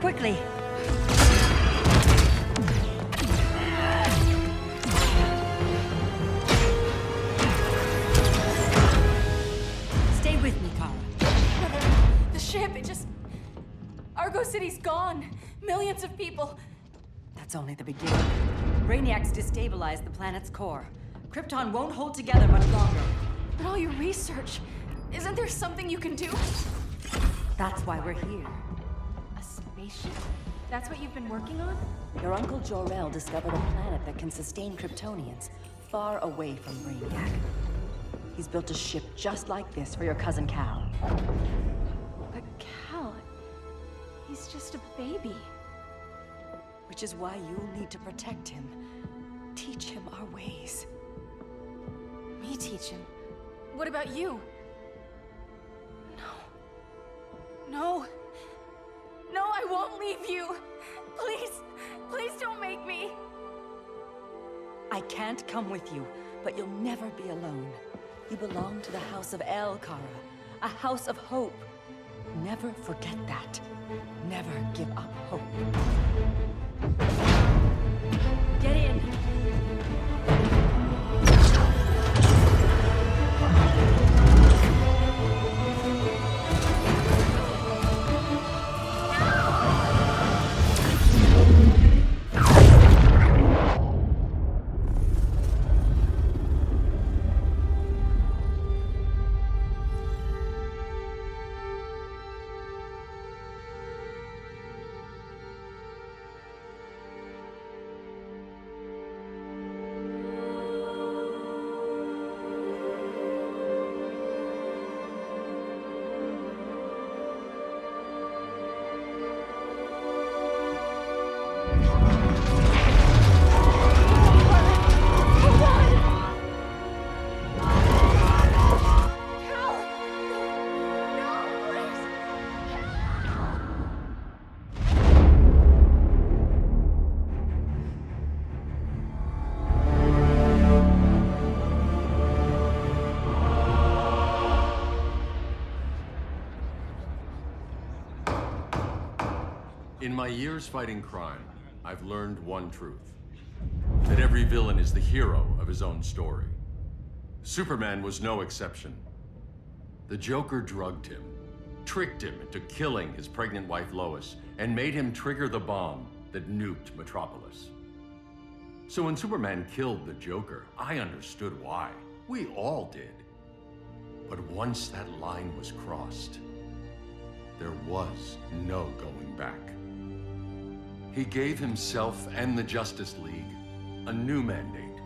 quickly. Stay with me, Kara. The ship, it just... Argo City's gone. Millions of people. That's only the beginning. Brainiac's destabilized the planet's core. Krypton won't hold together much longer. But all your research, isn't there something you can do? That's why we're here. A spaceship? That's what you've been working on? Your uncle Jor-El discovered a planet that can sustain Kryptonians, far away from Brainiac. He's built a ship just like this for your cousin Cal. But Cal... he's just a baby. Which is why you'll need to protect him. Teach him our ways. Me teach him? What about you? No. No, I won't leave you. Please, please don't make me. I can't come with you, but you'll never be alone. You belong to the House of El, Kara. A house of hope. Never forget that. Never give up hope. Get in. In my years fighting crime, I've learned one truth. That every villain is the hero of his own story. Superman was no exception. The Joker drugged him, tricked him into killing his pregnant wife Lois, and made him trigger the bomb that nuked Metropolis. So when Superman killed the Joker, I understood why. We all did. But once that line was crossed, there was no going back. He gave himself and the Justice League a new mandate.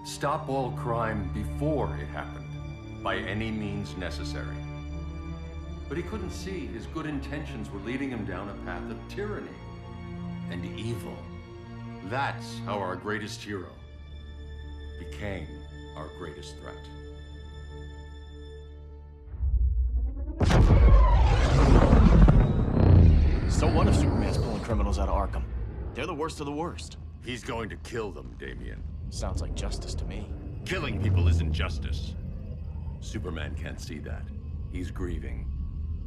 Stop all crime before it happened, by any means necessary. But he couldn't see his good intentions were leading him down a path of tyranny and evil. That's how our greatest hero became our greatest threat. So what if Superman's pulling criminals out of Arkham? They're the worst of the worst. He's going to kill them, Damian. Sounds like justice to me. Killing people isn't justice. Superman can't see that. He's grieving.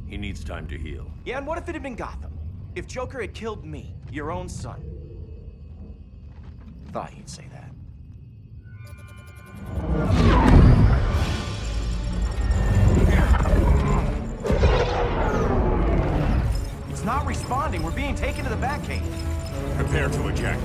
He needs time to heal. Yeah, and what if it had been Gotham? If Joker had killed me, your own son? Thought you'd say that. It's not responding. We're being taken to the Batcave. Prepare to eject.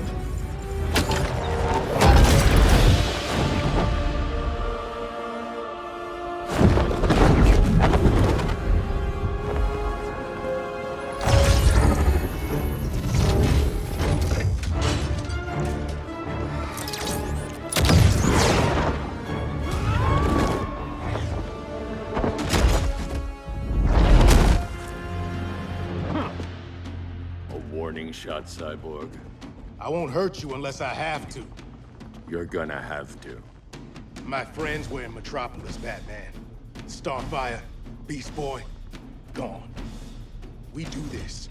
Warning shot, Cyborg. I won't hurt you unless I have to. You're gonna have to. My friends were in Metropolis, Batman. Starfire, Beast Boy, gone. We do this.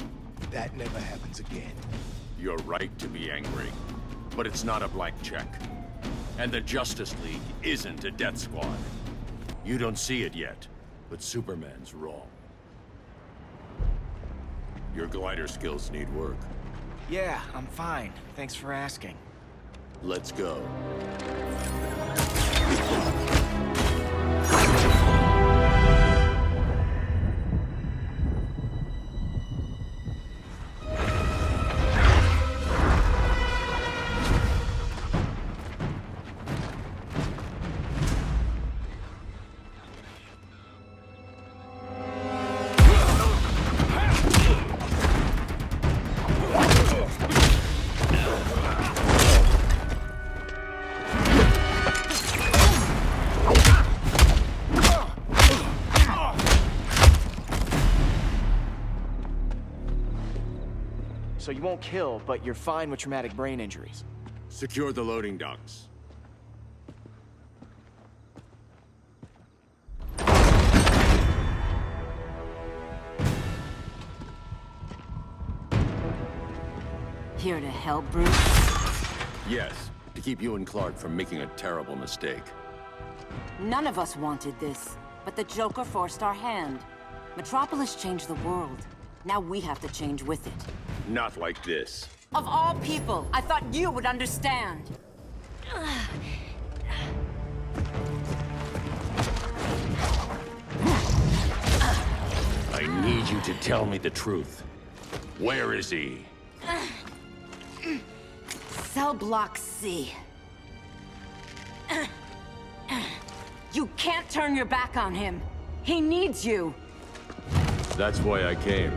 That never happens again. You're right to be angry, but it's not a blank check. And the Justice League isn't a death squad. You don't see it yet, but Superman's wrong. Your glider skills need work. Yeah, I'm fine. Thanks for asking. Let's go. So you won't kill, but you're fine with traumatic brain injuries. Secure the loading docks. Here to help, Bruce? Yes, to keep you and Clark from making a terrible mistake. None of us wanted this, but the Joker forced our hand. Metropolis changed the world. Now we have to change with it. Not like this. Of all people, I thought you would understand. I need you to tell me the truth. Where is he? Cell Block C. You can't turn your back on him. He needs you. That's why I came.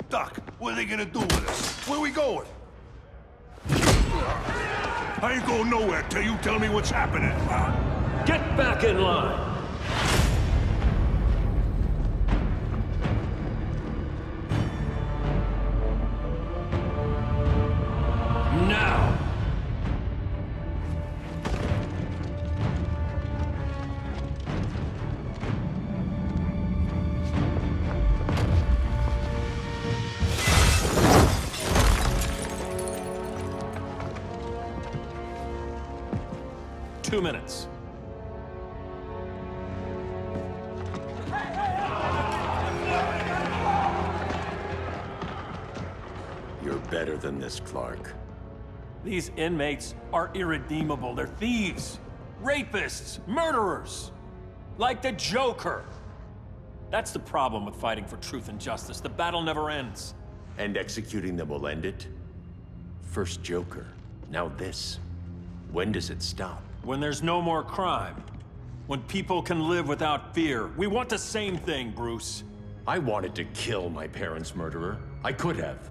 Doc, what are they gonna do with us? Where we going? I ain't going nowhere till you tell me what's happening. Get back in line! Now! Two minutes. You're better than this, Clark. These inmates are irredeemable. They're thieves, rapists, murderers. Like the Joker. That's the problem with fighting for truth and justice. The battle never ends. And executing them will end it? First Joker, now this. When does it stop? When there's no more crime. When people can live without fear. We want the same thing, Bruce. I wanted to kill my parents' murderer. I could have.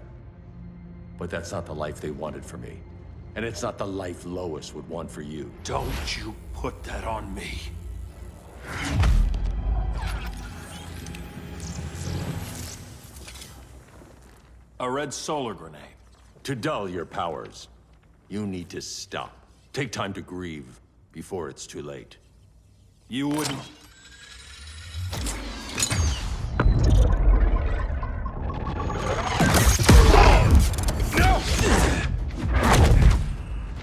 But that's not the life they wanted for me. And it's not the life Lois would want for you. Don't you put that on me. A red solar grenade. To dull your powers, you need to stop. Take time to grieve before it's too late. You wouldn't...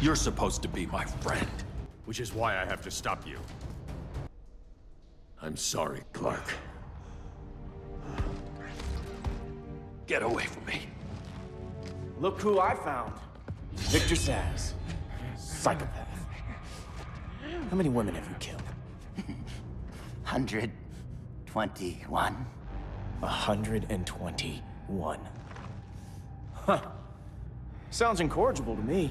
You're supposed to be my friend. Which is why I have to stop you. I'm sorry, Clark. Get away from me. Look who I found. Victor Zsasz. Psychopath. How many women have you killed? 121. 121. Huh. Sounds incorrigible to me.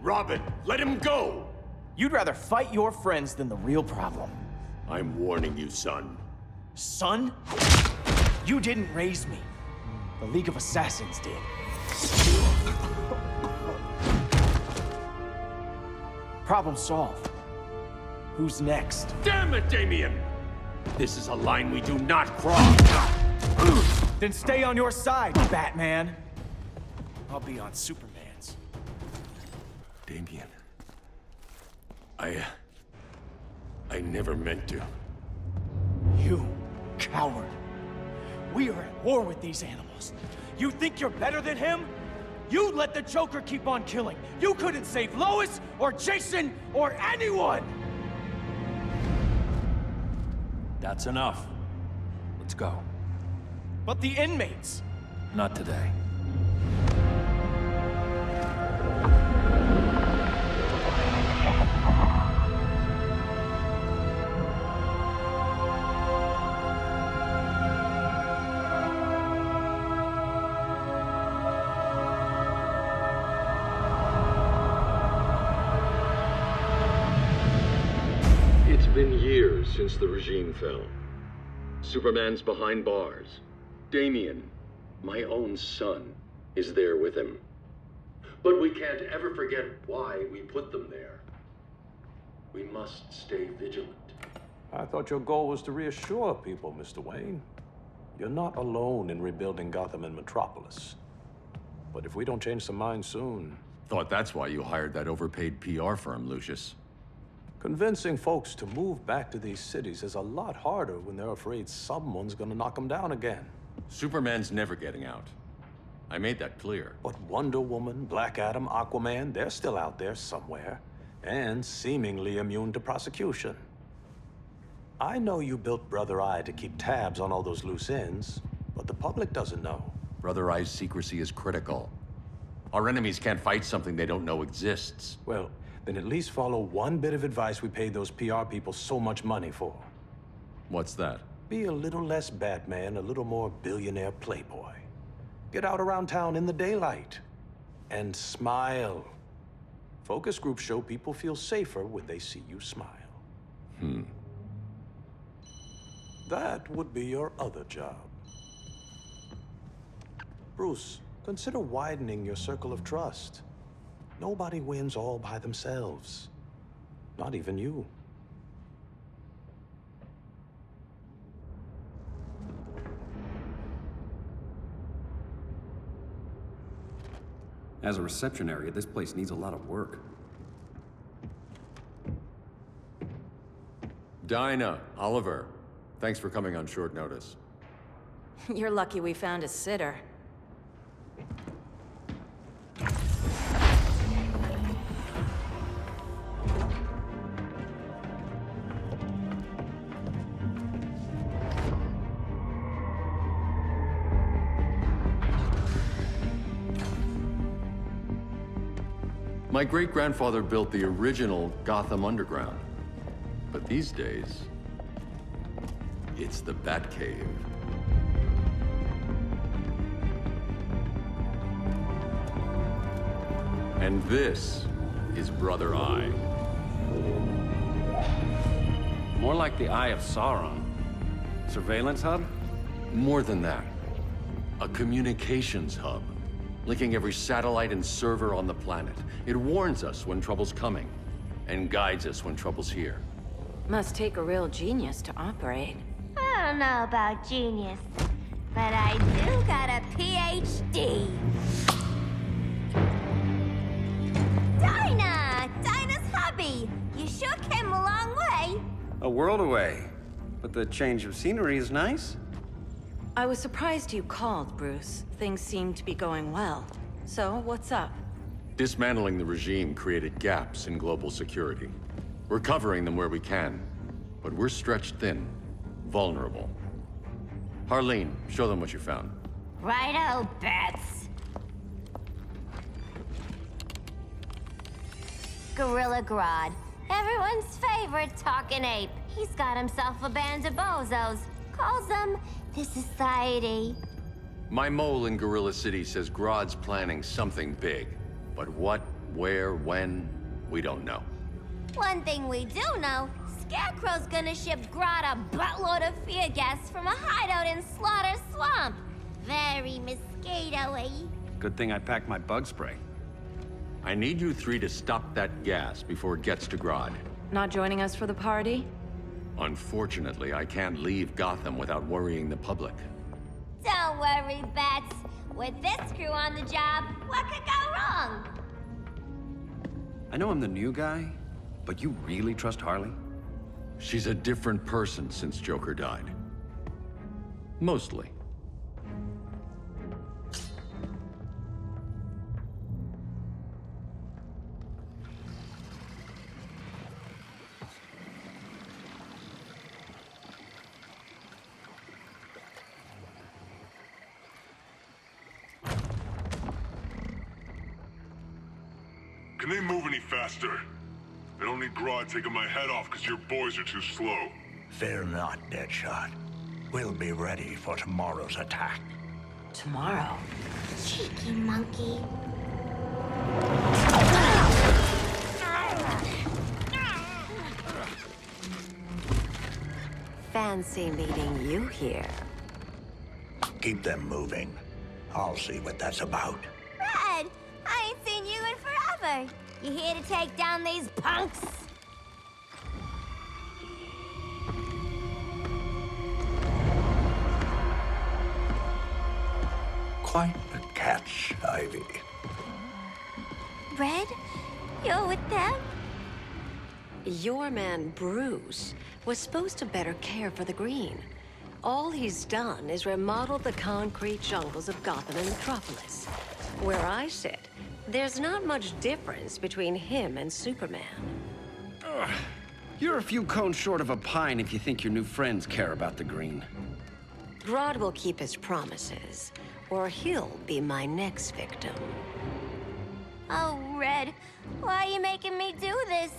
Robin, let him go! You'd rather fight your friends than the real problem. I'm warning you, son. Son? You didn't raise me. The League of Assassins did. Problem solved. Who's next? Damn it, Damien! This is a line we do not cross! Then stay on your side, Batman. I'll be on Superman's. Damien. I never meant to. You coward. We are at war with these animals. You think you're better than him? You let the Joker keep on killing. You couldn't save Lois, or Jason, or anyone! That's enough. Let's go. But the inmates! Not today. It's been years since the regime fell. Superman's behind bars. Damian, my own son, is there with him. But we can't ever forget why we put them there. We must stay vigilant. I thought your goal was to reassure people, Mr. Wayne. You're not alone in rebuilding Gotham and Metropolis. But if we don't change some minds soon... Thought that's why you hired that overpaid PR firm, Lucius. Convincing folks to move back to these cities is a lot harder when they're afraid someone's gonna knock them down again. Superman's never getting out. I made that clear. But Wonder Woman, Black Adam, Aquaman, they're still out there somewhere. And seemingly immune to prosecution. I know you built Brother Eye to keep tabs on all those loose ends, but the public doesn't know. Brother Eye's secrecy is critical. Our enemies can't fight something they don't know exists. Well, then at least follow one bit of advice we paid those PR people so much money for. What's that? Be a little less Batman, a little more billionaire playboy. Get out around town in the daylight. And smile. Focus groups show people feel safer when they see you smile. That would be your other job. Bruce, consider widening your circle of trust. Nobody wins all by themselves. Not even you. As a reception area, this place needs a lot of work. Dinah, Oliver, thanks for coming on short notice. You're lucky we found a sitter. My great-grandfather built the original Gotham Underground. But these days, it's the Batcave. And this is Brother Eye. More like the Eye of Sauron. Surveillance hub? More than that. A communications hub, linking every satellite and server on the planet. It warns us when trouble's coming, and guides us when trouble's here. Must take a real genius to operate. I don't know about genius, but I do got a PhD. Dinah's hubby! You sure came a long way. A world away. But the change of scenery is nice. I was surprised you called, Bruce. Things seem to be going well. So, what's up? Dismantling the regime created gaps in global security. We're covering them where we can, but we're stretched thin, vulnerable. Harleen, show them what you found. Righto, Bats. Gorilla Grodd. Everyone's favorite talking ape. He's got himself a band of bozos. Calls them the Society. My mole in Gorilla City says Grodd's planning something big. But what, where, when, we don't know. One thing we do know, Scarecrow's gonna ship Grodd a buttload of fear gas from a hideout in Slaughter Swamp. Very mosquito-y. Good thing I packed my bug spray. I need you three to stop that gas before it gets to Grodd. Not joining us for the party? Unfortunately, I can't leave Gotham without worrying the public. Don't worry, Bats. With this crew on the job, what could go wrong? I know I'm the new guy, but you really trust Harley? She's a different person since Joker died. Mostly. Can they move any faster? I don't need Grodd taking my head off because your boys are too slow. Fear not, Deadshot. We'll be ready for tomorrow's attack. Tomorrow? Cheeky monkey. Fancy meeting you here. Keep them moving. I'll see what that's about. Red, I ain't seen you in forever. You here to take down these punks? Quite the catch, Ivy. Red, you're with them? Your man, Bruce, was supposed to better care for the Green. All he's done is remodel the concrete jungles of Gotham and Metropolis. Where I sit, there's not much difference between him and Superman. You're a few cones short of a pine if you think your new friends care about the Green. Grodd will keep his promises, or he'll be my next victim. Oh, Red, why are you making me do this?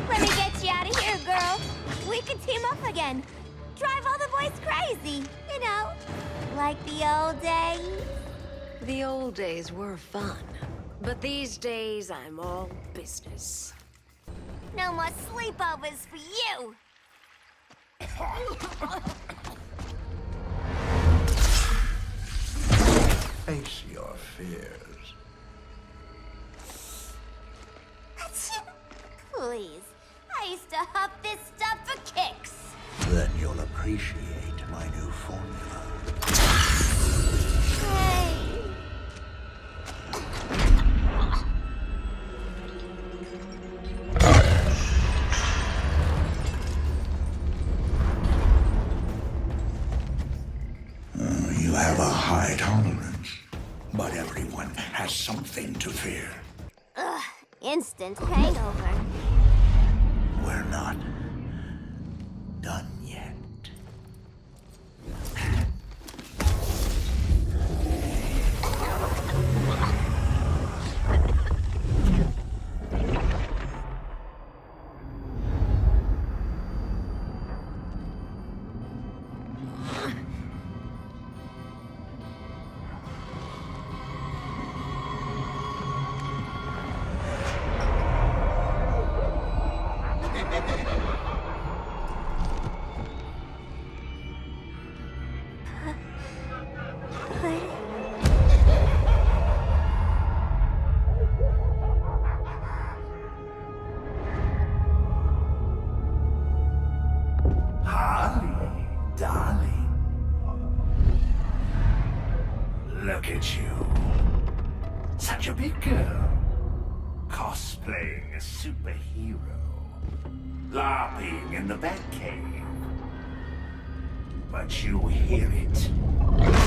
Let me get you out of here, girl. We can team up again. Drive all the boys crazy, you know, like the old days. The old days were fun, but these days I'm all business. No more sleepovers for you. Face your fears. Please, I used to huff this stuff for kicks. Then you'll appreciate my new formula. Hey. You have a high tolerance, but everyone has something to fear. Ugh, instant hangover. We're not done yet. Look at you. Such a big girl. Cosplaying a superhero. LARPing in the Batcave. But you hear it,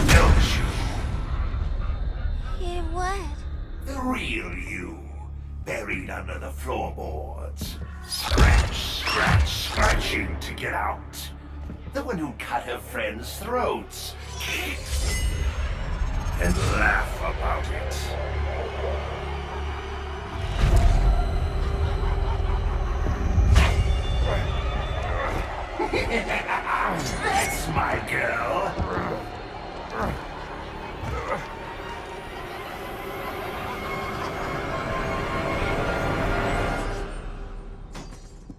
don't you? Hear what? The real you. Buried under the floorboards. Scratch, scratch, scratching to get out. The one who cut her friends' throats. And laugh about it. That's my girl.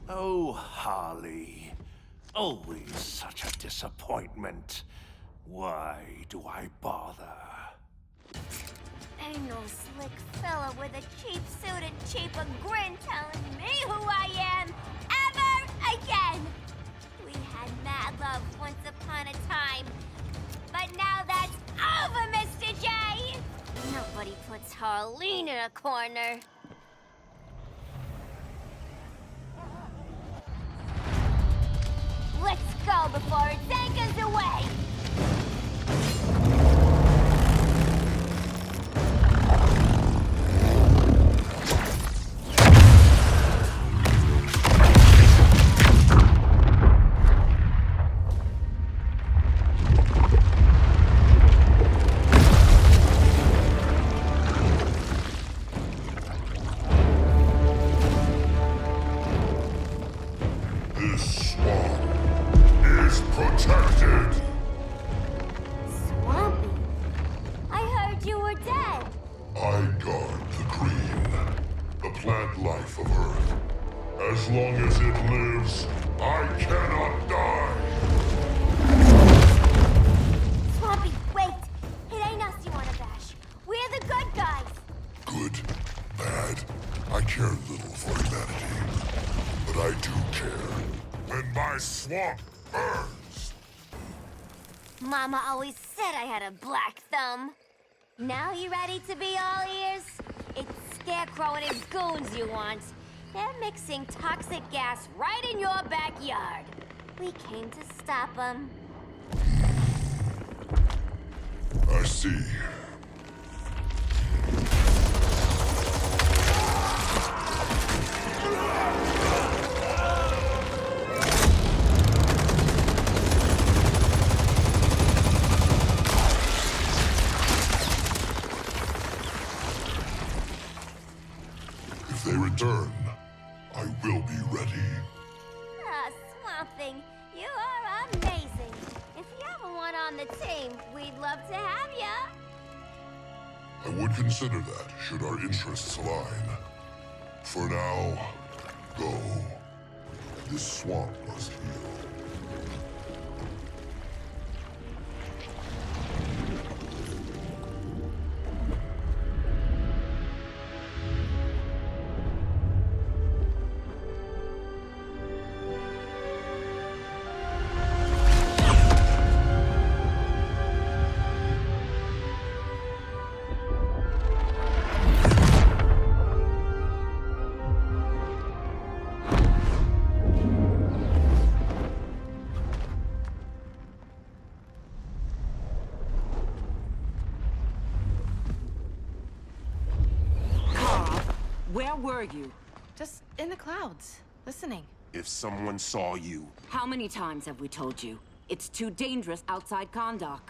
Oh, Harley. Always such a disappointment. Why do I bother? Ain't no slick fella with a cheap suit and cheaper grin telling me who I am ever again. We had mad love once upon a time, but now that's over, Mr. J. Nobody puts Harleen in a corner. Let's go before it takes us away! This swamp is protected. Swampy? I heard you were dead. I guard the green, the plant life of Earth. As long as it lives, I cannot die. Swampy, wait! It ain't us you wanna bash. We're the good guys. Good, bad, I care little for humanity. But I do care when my swamp burns. Mama always said I had a black thumb. Now you ready to be all ears? It's Scarecrow and his goons you want. They're mixing toxic gas right in your backyard. We came to stop them. I see. If they return, I will be ready. Ah, Swamp Thing, you are amazing. If you ever want on the team, we'd love to have ya. I would consider that, should our interests align. For now, go. This swamp must heal. Where were you? Just in the clouds, listening. If someone saw you... How many times have we told you? It's too dangerous outside Kahndaq.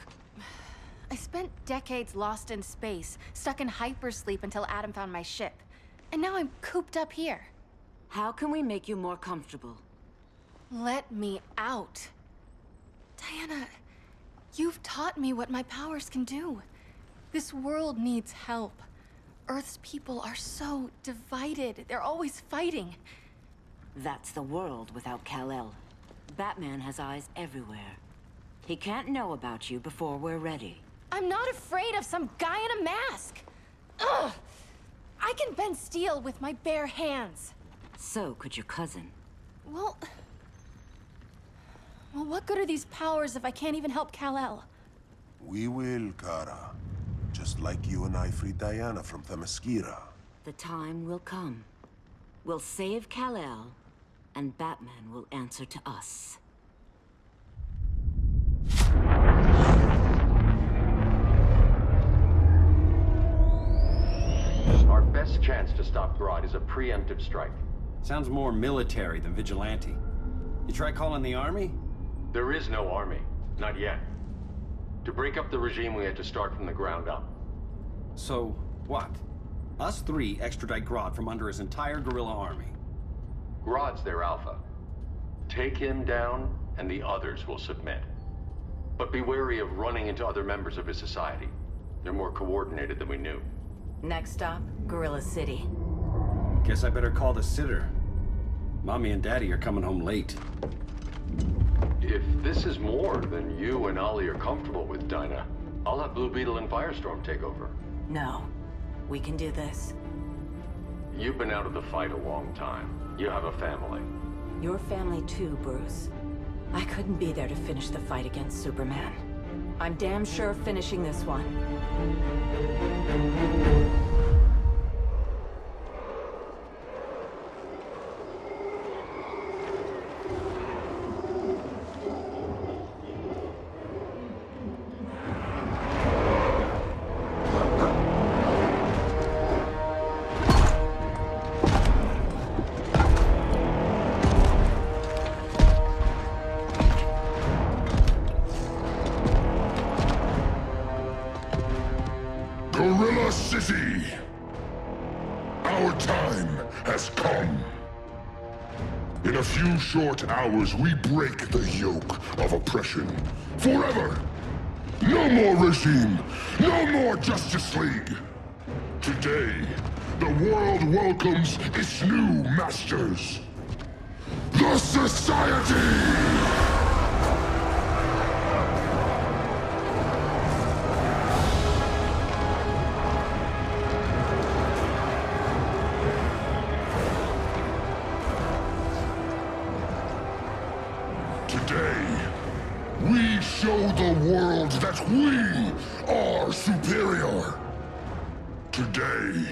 I spent decades lost in space, stuck in hypersleep until Adam found my ship. And now I'm cooped up here. How can we make you more comfortable? Let me out. Diana, you've taught me what my powers can do. This world needs help. Earth's people are so divided. They're always fighting. That's the world without Kal-El. Batman has eyes everywhere. He can't know about you before we're ready. I'm not afraid of some guy in a mask. Ugh! I can bend steel with my bare hands. So could your cousin. Well, what good are these powers if I can't even help Kal-El? We will, Kara. Just like you and I freed Diana from Themyscira. The time will come. We'll save Kal-El, and Batman will answer to us. Our best chance to stop Grodd is a preemptive strike. Sounds more military than vigilante. You try calling the army? There is no army. Not yet. To break up the regime, we had to start from the ground up. So, what? Us three extradite Grodd from under his entire guerrilla army. Grodd's their alpha. Take him down, and the others will submit. But be wary of running into other members of his society. They're more coordinated than we knew. Next stop, Gorilla City. Guess I better call the sitter. Mommy and Daddy are coming home late. If this is more than you and Ollie are comfortable with, Dinah, I'll have Blue Beetle and Firestorm take over. No. We can do this. You've been out of the fight a long time. You have a family. Your family too, Bruce. I couldn't be there to finish the fight against Superman. I'm damn sure finishing this one. Gorilla City! Our time has come. In a few short hours, we break the yoke of oppression. Forever! No more regime! No more Justice League! Today, the world welcomes its new masters. The Society! Today, we show the world that we are superior. Today,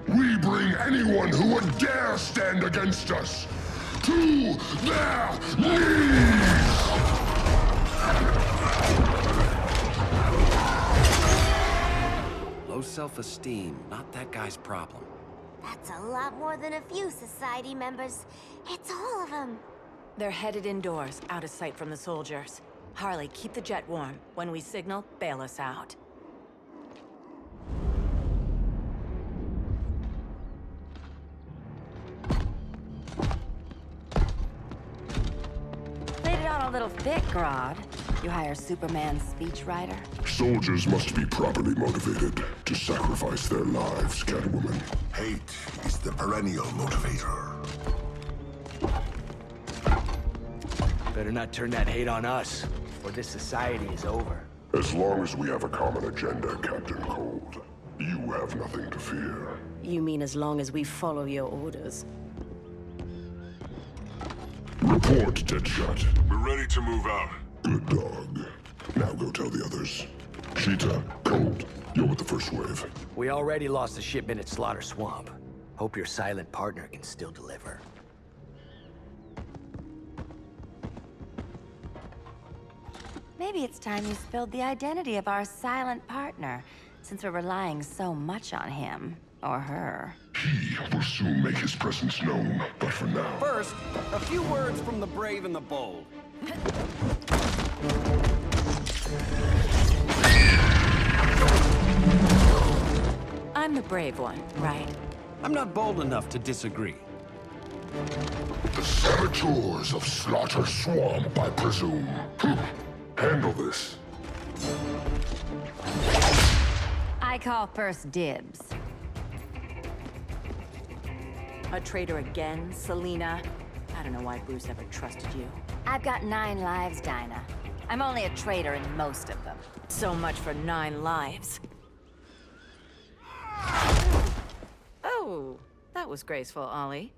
we bring anyone who would dare stand against us to their knees! Low self-esteem, not that guy's problem. That's a lot more than a few Society members. It's all of them. They're headed indoors, out of sight from the soldiers. Harley, keep the jet warm. When we signal, bail us out. Played it on a little thick, Grodd. You hire Superman's speechwriter? Soldiers must be properly motivated to sacrifice their lives, Catwoman. Hate is the perennial motivator. Better not turn that hate on us, or this society is over. As long as we have a common agenda, Captain Cold, you have nothing to fear. You mean as long as we follow your orders? Report, Deadshot. We're ready to move out. Good dog. Now go tell the others. Cheetah, Cold, you're with the first wave. We already lost the shipment at Slaughter Swamp. Hope your silent partner can still deliver. Maybe it's time you spilled the identity of our silent partner, since we're relying so much on him. Or her. He will soon make his presence known, but for now... First, a few words from the brave and the bold. I'm the brave one, right? I'm not bold enough to disagree. The saboteurs of Slaughter Swamp, I presume. Handle this. I call first dibs. A traitor again, Selina? I don't know why Bruce ever trusted you. I've got 9 lives, Dinah. I'm only a traitor in most of them. So much for 9 lives. Oh, that was graceful, Ollie.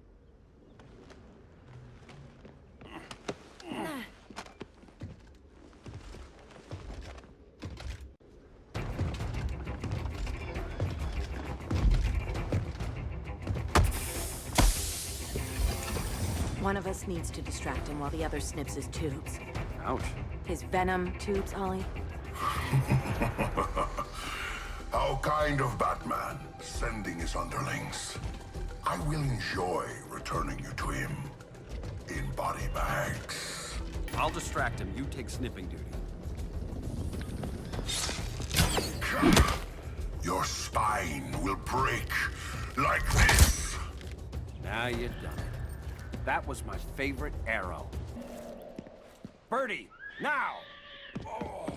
One of us needs to distract him while the other snips his tubes. Ouch. His venom tubes, Ollie. How kind of Batman, sending his underlings. I will enjoy returning you to him in body bags. I'll distract him. You take sniffing duty. Your spine will break like this. Now you've done it. That was my favorite arrow. Birdie, now! No.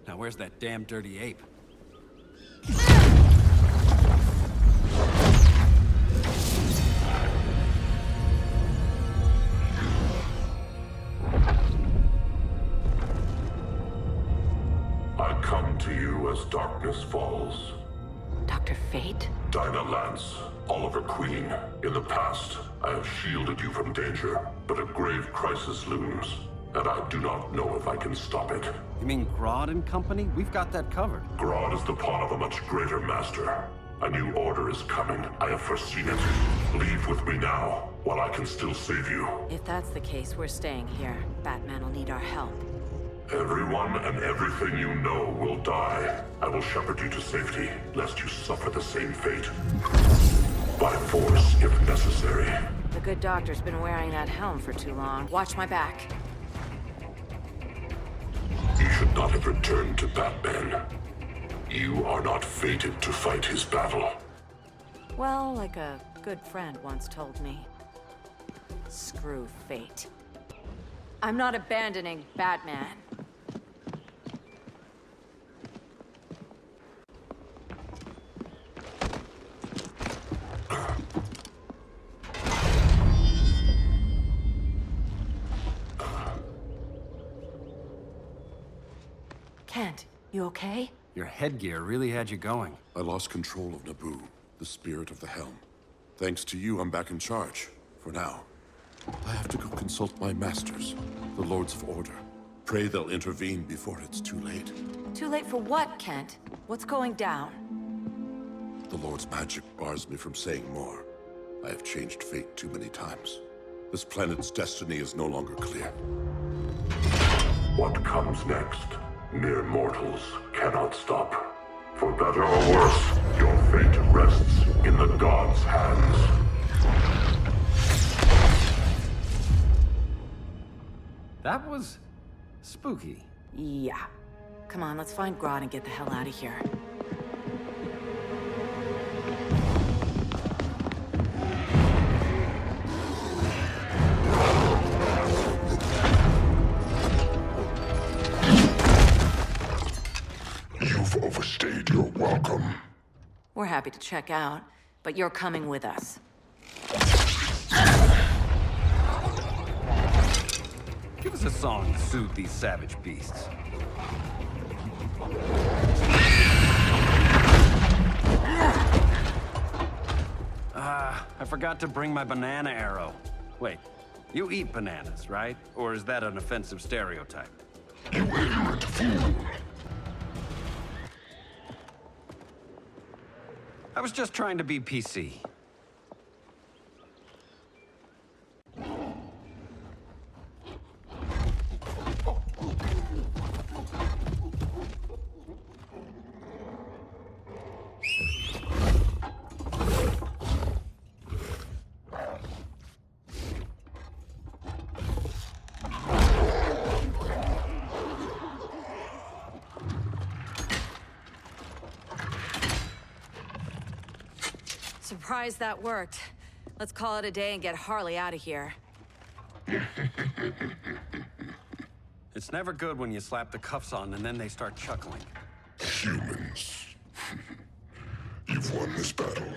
Now where's that damn dirty ape? I darkness falls. Dr. Fate? Dinah Lance, Oliver Queen. In the past, I have shielded you from danger, but a grave crisis looms, and I do not know if I can stop it. You mean Grodd and company? We've got that covered. Grodd is the pawn of a much greater master. A new order is coming. I have foreseen it. Leave with me now, while I can still save you. If that's the case, we're staying here. Batman will need our help. Everyone and everything you know will die. I will shepherd you to safety, lest you suffer the same fate. By force, if necessary. The good doctor's been wearing that helm for too long. Watch my back. You should not have returned to Batman. You are not fated to fight his battle. Well, like a good friend once told me. Screw fate. I'm not abandoning Batman. Kent, you okay? Your headgear really had you going. I lost control of Naboo, the spirit of the helm. Thanks to you, I'm back in charge. For now. I have to go consult my masters, the Lords of Order. Pray they'll intervene before it's too late. Too late for what, Kent? What's going down? The Lord's magic bars me from saying more. I have changed fate too many times. This planet's destiny is no longer clear. What comes next? Mere mortals cannot stop. For better or worse, your fate rests in the gods' hands. That was spooky. Yeah. Come on, let's find Grodd and get the hell out of here. You've overstayed your welcome. We're happy to check out, but you're coming with us. Give us a song to soothe these savage beasts. I forgot to bring my banana arrow. Wait, you eat bananas, right? Or is that an offensive stereotype? You ignorant fool! I was just trying to be PC. Surprised that worked. Let's call it a day and get Harley out of here. It's never good when you slap the cuffs on and then they start chuckling. Humans. You've won this battle,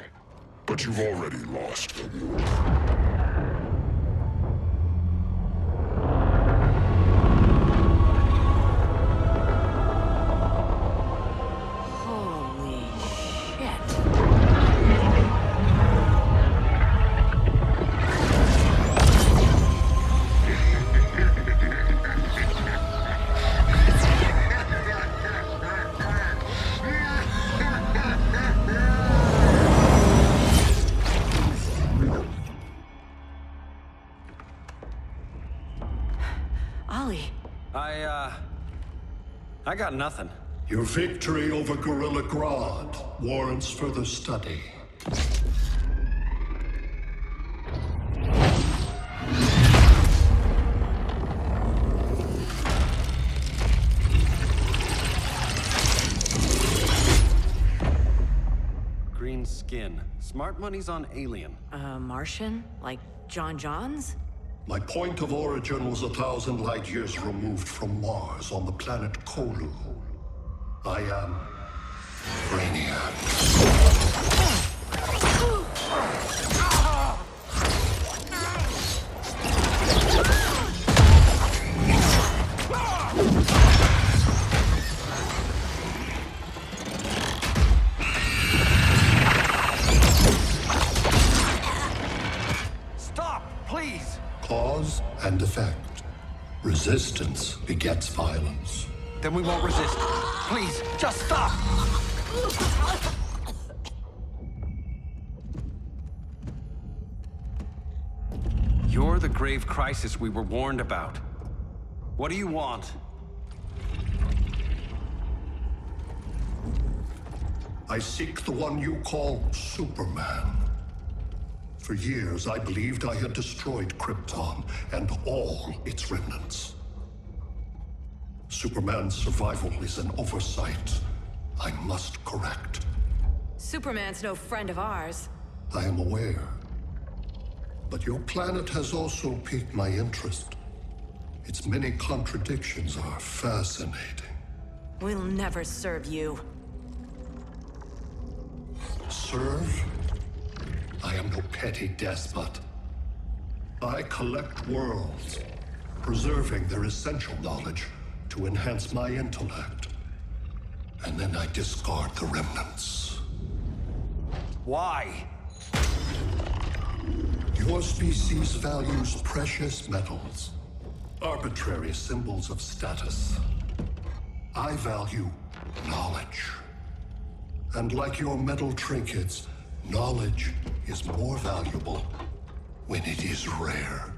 but you've already lost the war. I got nothing. Your victory over Gorilla Grodd warrants further study. Green skin. Smart money's on alien. Martian? Like John Johns? My point of origin was 1,000 light years removed from Mars on the planet Kolu. I am Brainiac. and effect. Resistance begets violence. Then we won't resist. Please, just stop! You're the grave crisis we were warned about. What do you want? I seek the one you call Superman. For years, I believed I had destroyed Krypton and all its remnants. Superman's survival is an oversight I must correct. Superman's no friend of ours. I am aware. But your planet has also piqued my interest. Its many contradictions are fascinating. We'll never serve you. Serve? I am no petty despot. I collect worlds, preserving their essential knowledge to enhance my intellect. And then I discard the remnants. Why? Your species values precious metals, arbitrary symbols of status. I value knowledge. And like your metal trinkets, knowledge is more valuable when it is rare.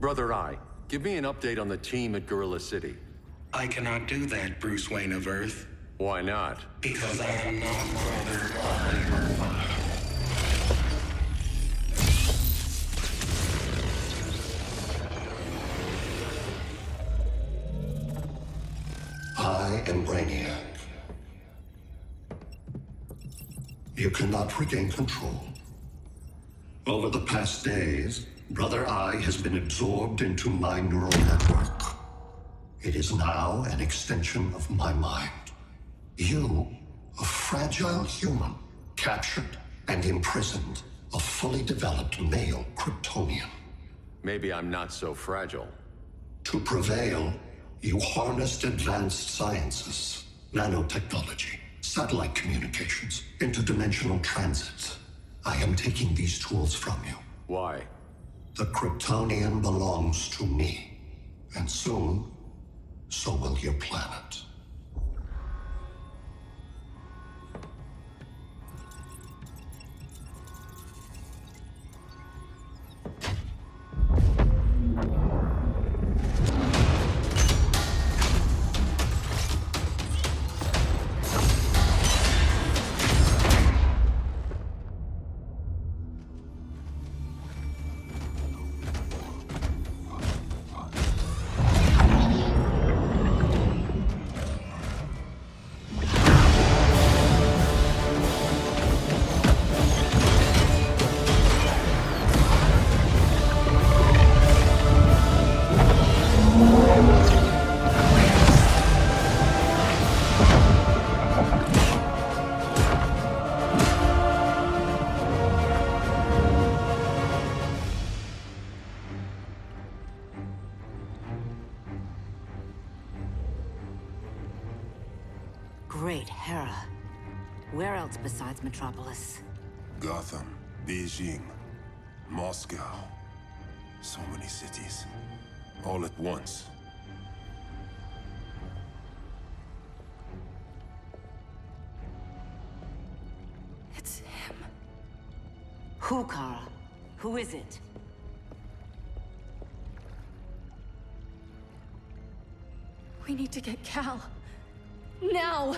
Brother Eye, give me an update on the team at Gorilla City. I cannot do that, Bruce Wayne of Earth. Why not? Because I am not Brother Eye. I am Brainiac. You cannot regain control. Over the past days, Brother Eye has been absorbed into my neural network. It is now an extension of my mind. You, a fragile human, captured and imprisoned a fully developed male Kryptonian. Maybe I'm not so fragile. To prevail, you harnessed advanced sciences, nanotechnology, satellite communications, interdimensional transit. I am taking these tools from you. Why? The Kryptonian belongs to me. And soon, so will your planet. Great Hera. Where else besides Metropolis? Gotham, Beijing, Moscow. So many cities. All at once. It's him. Who, Kara? Who is it? We need to get Cal. Now!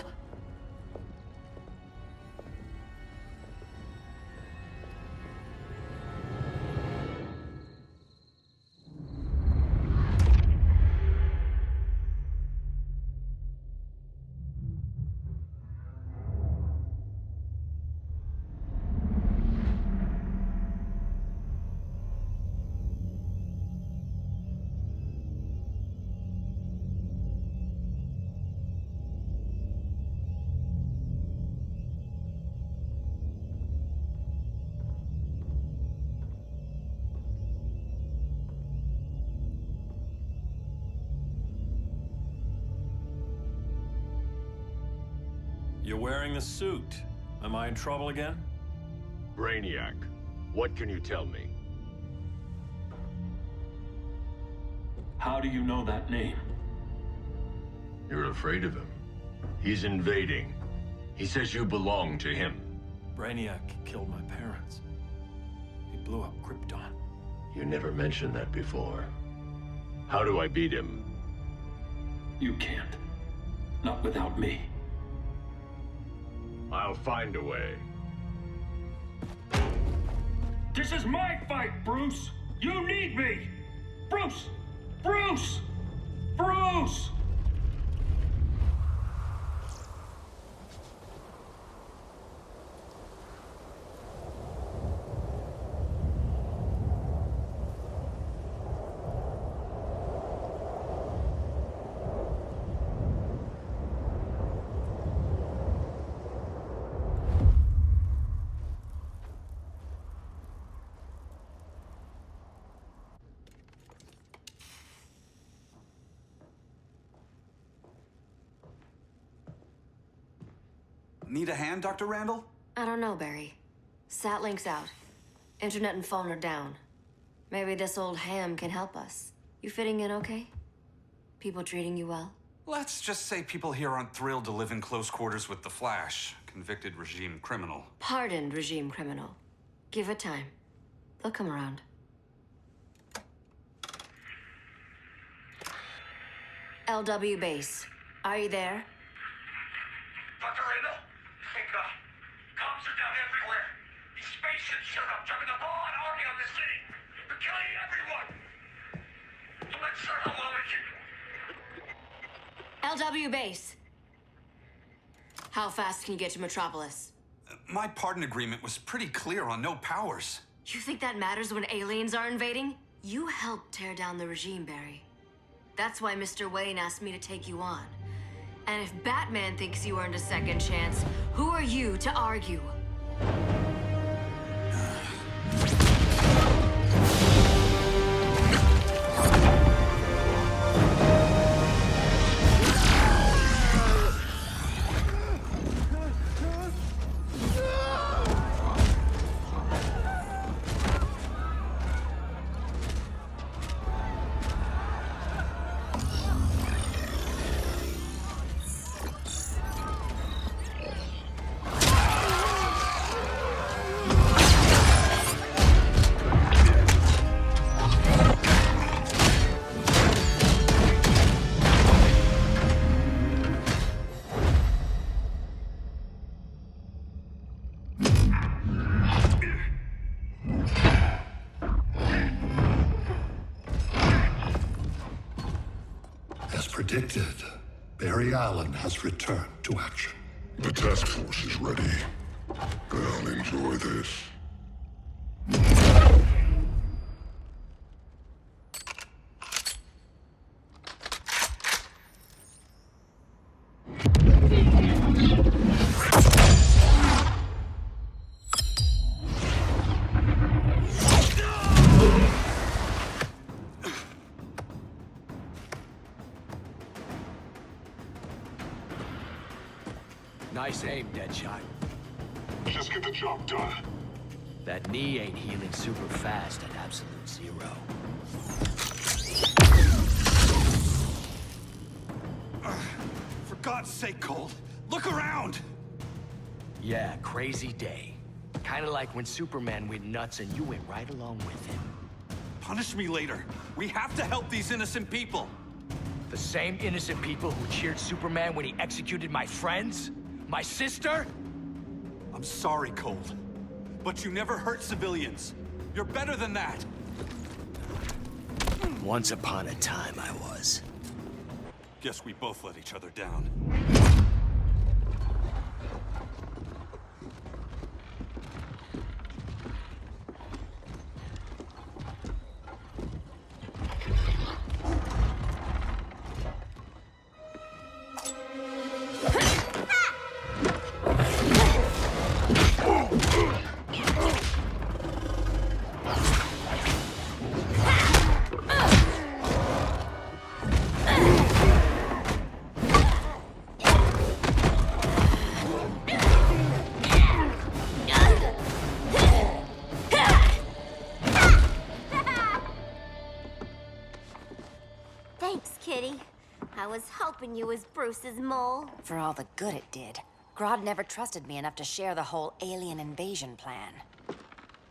You're wearing the suit. Am I in trouble again? Brainiac, what can you tell me? How do you know that name? You're afraid of him. He's invading. He says you belong to him. Brainiac killed my parents. He blew up Krypton. You never mentioned that before. How do I beat him? You can't. Not without me. I'll find a way. This is my fight, Bruce! You need me! Bruce! Bruce! Bruce! Need a hand, Dr. Randall? I don't know, Barry. Satlink's out. Internet and phone are down. Maybe this old ham can help us. You fitting in okay? People treating you well? Let's just say people here aren't thrilled to live in close quarters with the Flash, convicted regime criminal. Pardoned regime criminal. Give it time. They'll come around. LW base. Are you there? Dr. Randall? Cops are down everywhere. These spaceships showed up, driving the ball and army on the city. They're killing everyone. I'm not sure how long it can... LW base. How fast can you get to Metropolis? My pardon agreement was pretty clear on no powers. You think that matters when aliens are invading? You helped tear down the regime, Barry. That's why Mr. Wayne asked me to take you on. And if Batman thinks you earned a second chance, who are you to argue? Predicted, Barry Allen has returned to action. The task force is ready. I'll enjoy this. Nice aim, Deadshot. Just get the job done. That knee ain't healing super fast at absolute zero. For God's sake, Cole, look around! Yeah, crazy day. Kinda like when Superman went nuts and you went right along with him. Punish me later. We have to help these innocent people. The same innocent people who cheered Superman when he executed my friends? My sister? I'm sorry, Cole, but you never hurt civilians. You're better than that. Once upon a time, I was. Guess we both let each other down. Thanks, Kitty. I was hoping you was Bruce's mole. For all the good it did. Grodd never trusted me enough to share the whole alien invasion plan.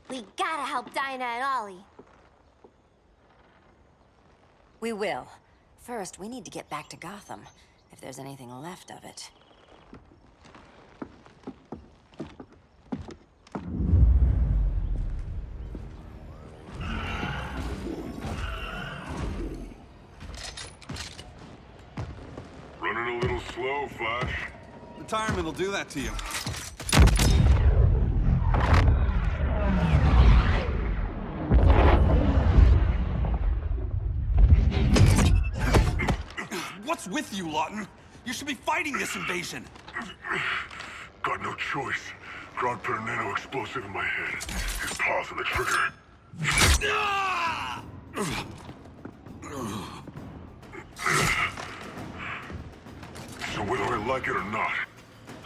We gotta help Dinah and Ollie. We will. First, we need to get back to Gotham, if there's anything left of it. Running a little slow, Flash. Retirement will do that to you. What's with you, Lawton? You should be fighting this invasion. Got no choice. Grodd put a nano-explosive in my head. His paws on the trigger. So whether I like it or not,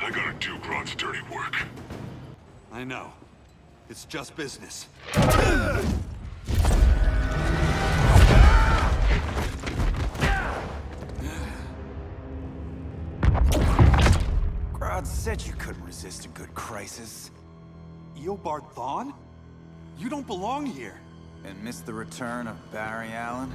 I gotta do Grodd's dirty work. I know. It's just business. Grodd said you couldn't resist a good crisis. Eobard Thawne? You don't belong here. And miss the return of Barry Allen?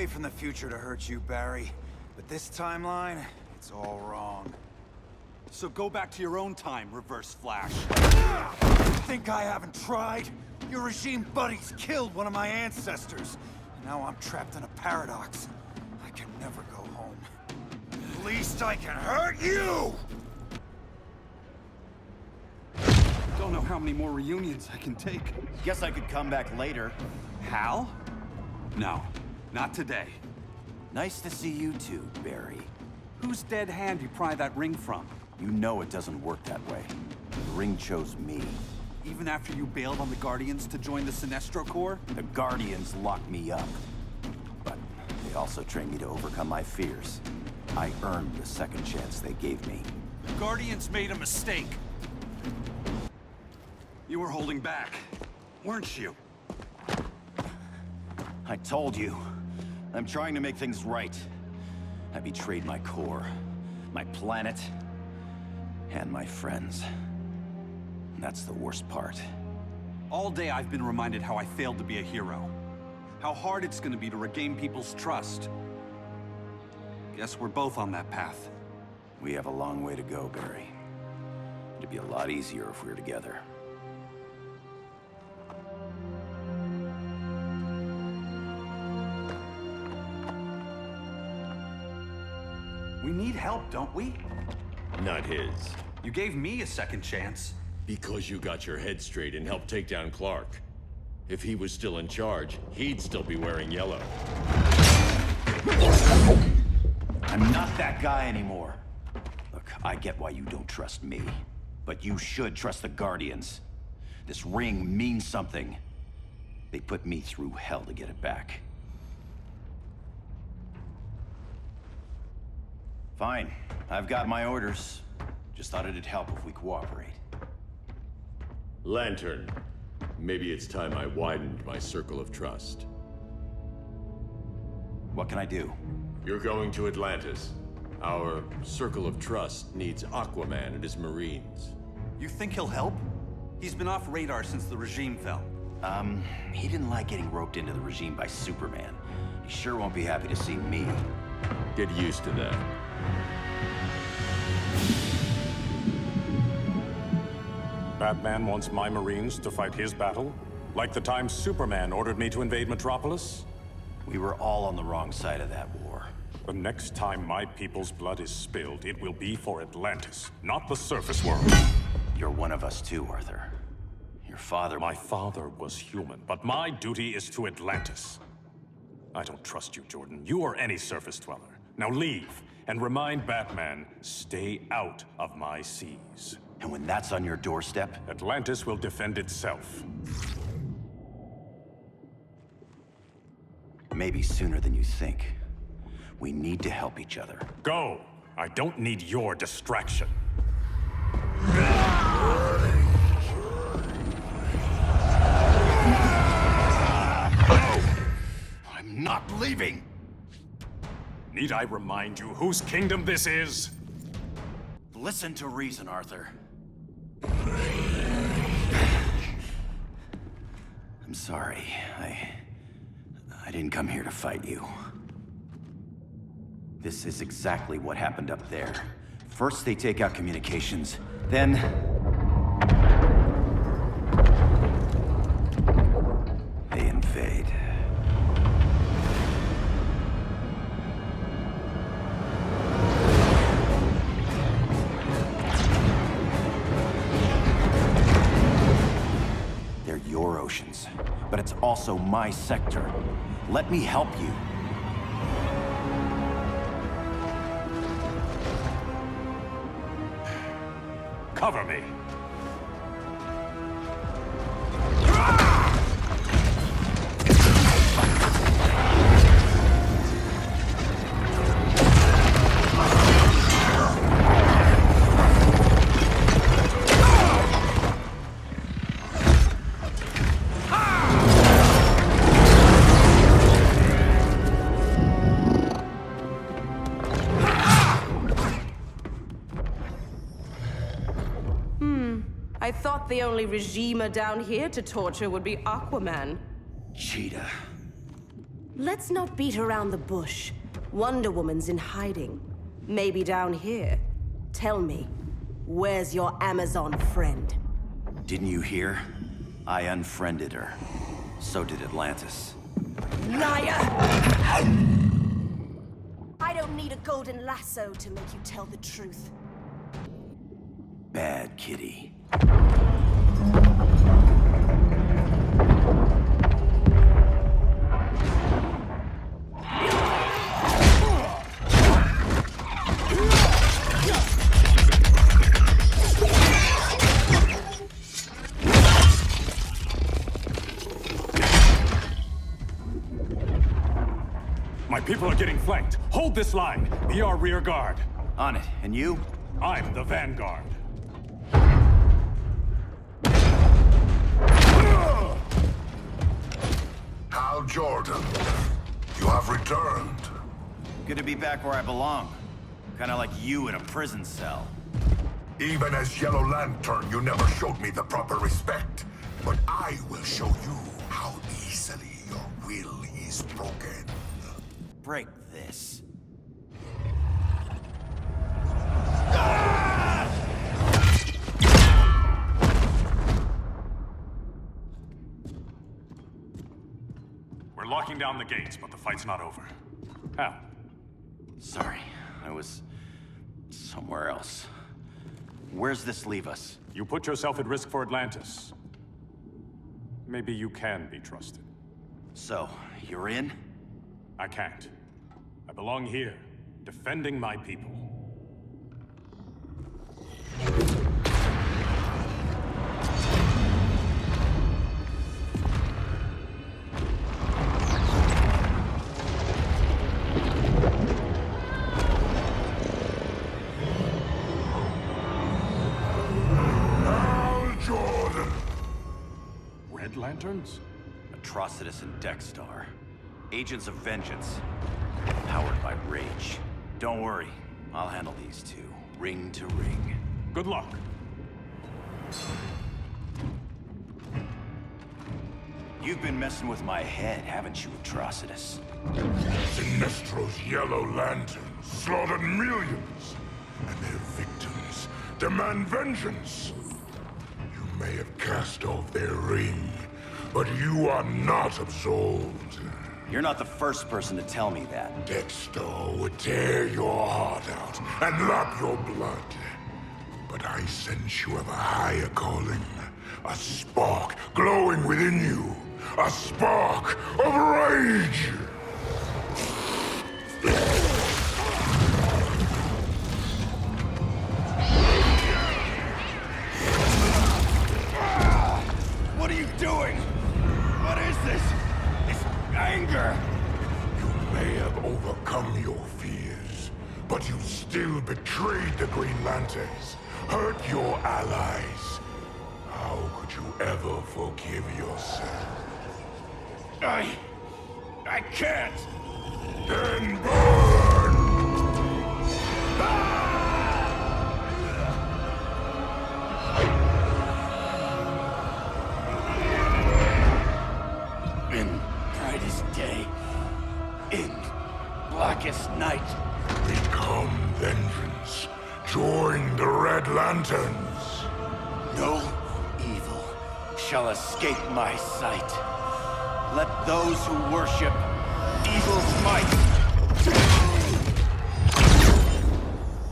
From the future to hurt you, Barry. But this timeline, it's all wrong. So go back to your own time, Reverse Flash. Think I haven't tried? Your regime buddies killed one of my ancestors. Now I'm trapped in a paradox. I can never go home. At least I can hurt you! Don't know how many more reunions I can take. Guess I could come back later. Hal? No. Not today. Nice to see you too, Barry. Whose dead hand you pry that ring from? You know it doesn't work that way. The ring chose me. Even after you bailed on the Guardians to join the Sinestro Corps? The Guardians locked me up. But they also trained me to overcome my fears. I earned the second chance they gave me. The Guardians made a mistake. You were holding back, weren't you? I told you. I'm trying to make things right. I betrayed my core, my planet, and my friends. And that's the worst part. All day I've been reminded how I failed to be a hero. How hard it's gonna be to regain people's trust. Guess we're both on that path. We have a long way to go, Barry. It'd be a lot easier if we were together. We need help, don't we? Not his. You gave me a second chance. Because you got your head straight and helped take down Clark. If he was still in charge, he'd still be wearing yellow. I'm not that guy anymore. Look, I get why you don't trust me. But you should trust the Guardians. This ring means something. They put me through hell to get it back. Fine. I've got my orders. Just thought it'd help if we cooperate. Lantern. Maybe it's time I widened my circle of trust. What can I do? You're going to Atlantis. Our circle of trust needs Aquaman and his Marines. You think he'll help? He's been off radar since the regime fell. He didn't like getting roped into the regime by Superman. He sure won't be happy to see me. Get used to that. Batman wants my Marines to fight his battle? Like the time Superman ordered me to invade Metropolis? We were all on the wrong side of that war. The next time my people's blood is spilled, it will be for Atlantis, not the surface world. You're one of us too, Arthur. Your father... My father was human, but my duty is to Atlantis. I don't trust you, Jordan. You or any surface dweller. Now leave, and remind Batman, stay out of my seas. And when that's on your doorstep? Atlantis will defend itself. Maybe sooner than you think. We need to help each other. Go! I don't need your distraction. I'm not leaving! Need I remind you whose kingdom this is? Listen to reason, Arthur. I'm sorry. I didn't come here to fight you. This is exactly what happened up there. First they take out communications, then... they invade. They're your oceans, but it's also my sector. Let me help you. Cover me. I thought the only regimer down here to torture would be Aquaman. Cheetah. Let's not beat around the bush. Wonder Woman's in hiding. Maybe down here. Tell me, where's your Amazon friend? Didn't you hear? I unfriended her. So did Atlantis. Liar! I don't need a golden lasso to make you tell the truth. Bad kitty. My people are getting flanked. Hold this line. Be our rear guard. On it. And you? I'm the vanguard. Hal Jordan, you have returned. Good to be back where I belong. Kinda like you in a prison cell. Even as Yellow Lantern, you never showed me the proper respect. But I will show you how easily your will is broken. Break this. We're locking down the gates, but the fight's not over. Hal. Sorry, I was somewhere else. Where's this leave us? You put yourself at risk for Atlantis. Maybe you can be trusted. So, you're in? I can't. I belong here, defending my people. Lanterns? Atrocitus and Dexstar. Agents of Vengeance. Powered by rage. Don't worry. I'll handle these two, ring to ring. Good luck. You've been messing with my head, haven't you, Atrocitus? Sinestro's yellow lanterns slaughtered millions, and their victims demand vengeance. You may have cast off their ring, but you are not absolved. You're not the first person to tell me that. Dexter would tear your heart out and lap your blood. But I sense you have a higher calling. A spark glowing within you. A spark of rage! What are you doing? What is this? This anger! You may have overcome your fears, but you still betrayed the Green Lanterns, hurt your allies. How could you ever forgive yourself? I can't! Then burn! In brightest day, in blackest night. Become vengeance. Join the Red Lanterns. No evil shall escape my sight. Let those who worship evil's might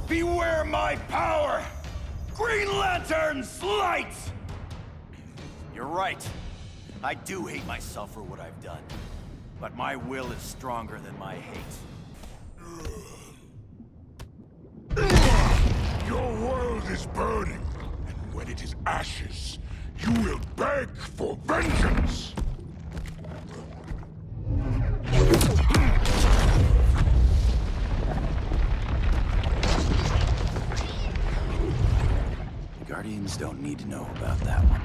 beware my power! Green Lantern's light! You're right. I do hate myself for what I've done. But my will is stronger than my hate. Your world is burning, and when it is ashes, you will beg for vengeance! The Guardians don't need to know about that one.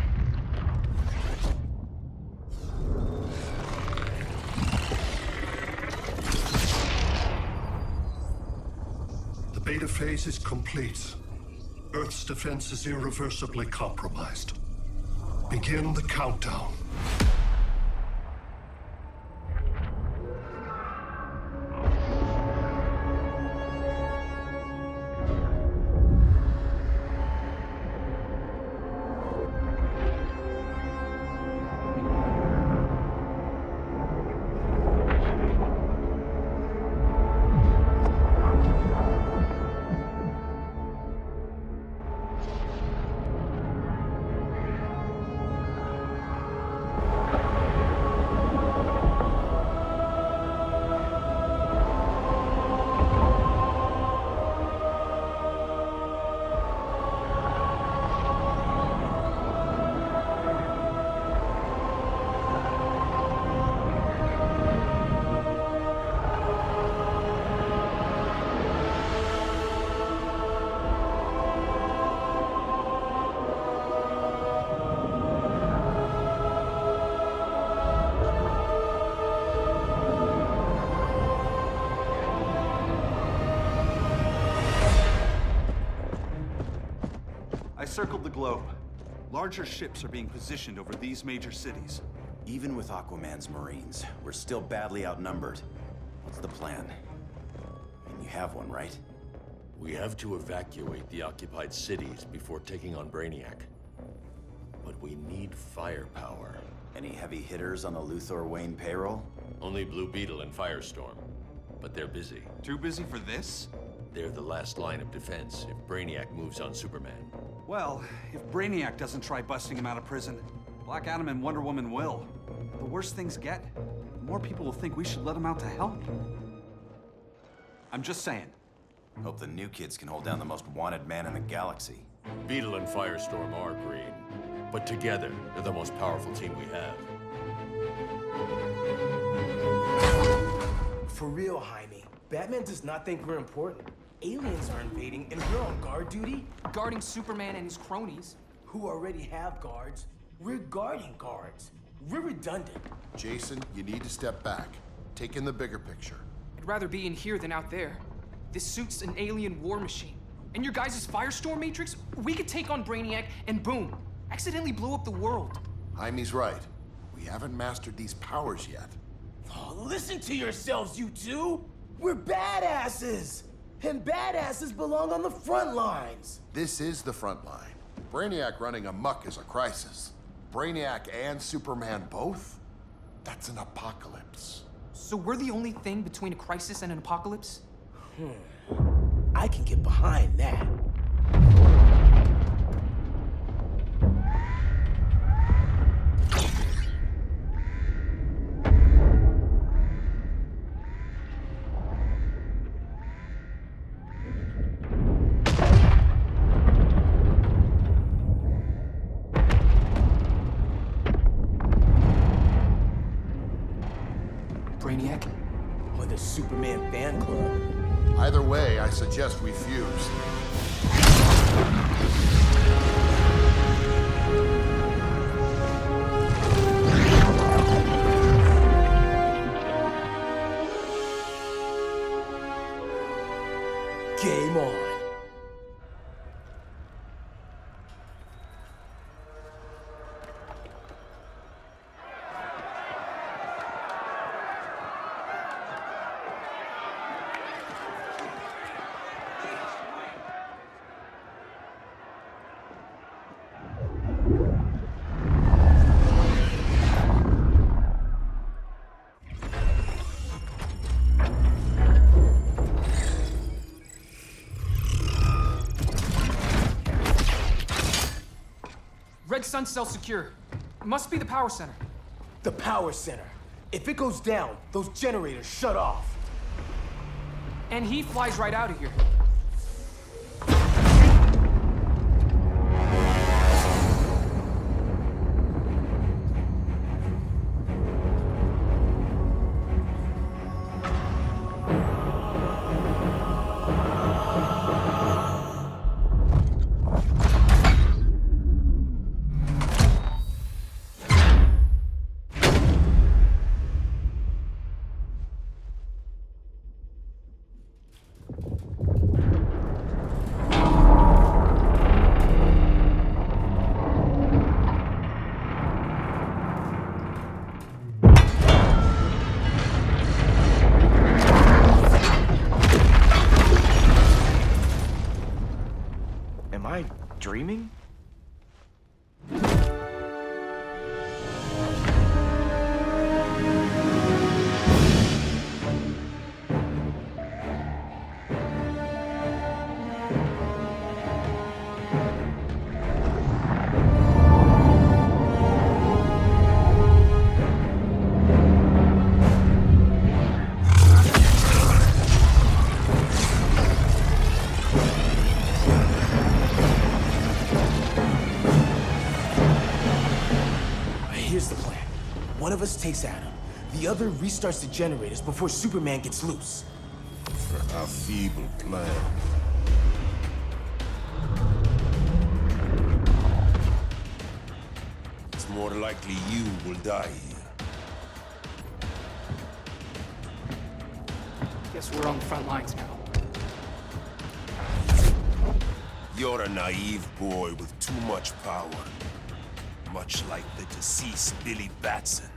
The beta phase is complete. Earth's defense is irreversibly compromised. Begin the countdown. Circled the globe. Larger ships are being positioned over these major cities. Even with Aquaman's Marines, we're still badly outnumbered. What's the plan? And you have one, right? We have to evacuate the occupied cities before taking on Brainiac. But we need firepower. Any heavy hitters on the Luthor Wayne payroll? Only Blue Beetle and Firestorm. But they're busy. Too busy for this? They're the last line of defense if Brainiac moves on Superman. Well, if Brainiac doesn't try busting him out of prison, Black Adam and Wonder Woman will. The worse things get, the more people will think we should let him out to help. I'm just saying. Hope the new kids can hold down the most wanted man in the galaxy. Beetle and Firestorm are green, but together, they're the most powerful team we have. For real, Jaime. Batman does not think we're important. Aliens are invading, and we're on guard duty? Guarding Superman and his cronies. Who already have guards. We're guarding guards. We're redundant. Jason, you need to step back. Take in the bigger picture. I'd rather be in here than out there. This suit's an alien war machine. And your guys' Firestorm Matrix, we could take on Brainiac and boom, accidentally blow up the world. Jaime's right. We haven't mastered these powers yet. Oh, listen to yourselves, you two! We're badasses! And badasses belong on the front lines! This is the front line. Brainiac running amok is a crisis. Brainiac and Superman both? That's an apocalypse. So we're the only thing between a crisis and an apocalypse? I can get behind that. Brainiac? Or the Superman fan club? Either way, I suggest we fuse. Game on. Red Sun cell secure. Must be the power center. The power center. If it goes down, those generators shut off. And he flies right out of here. Am I dreaming? Here's the plan. One of us takes Adam. The other restarts the generators before Superman gets loose. A feeble plan. It's more likely you will die here. Guess we're on the front lines now. You're a naive boy with too much power. Much like the deceased Billy Batson.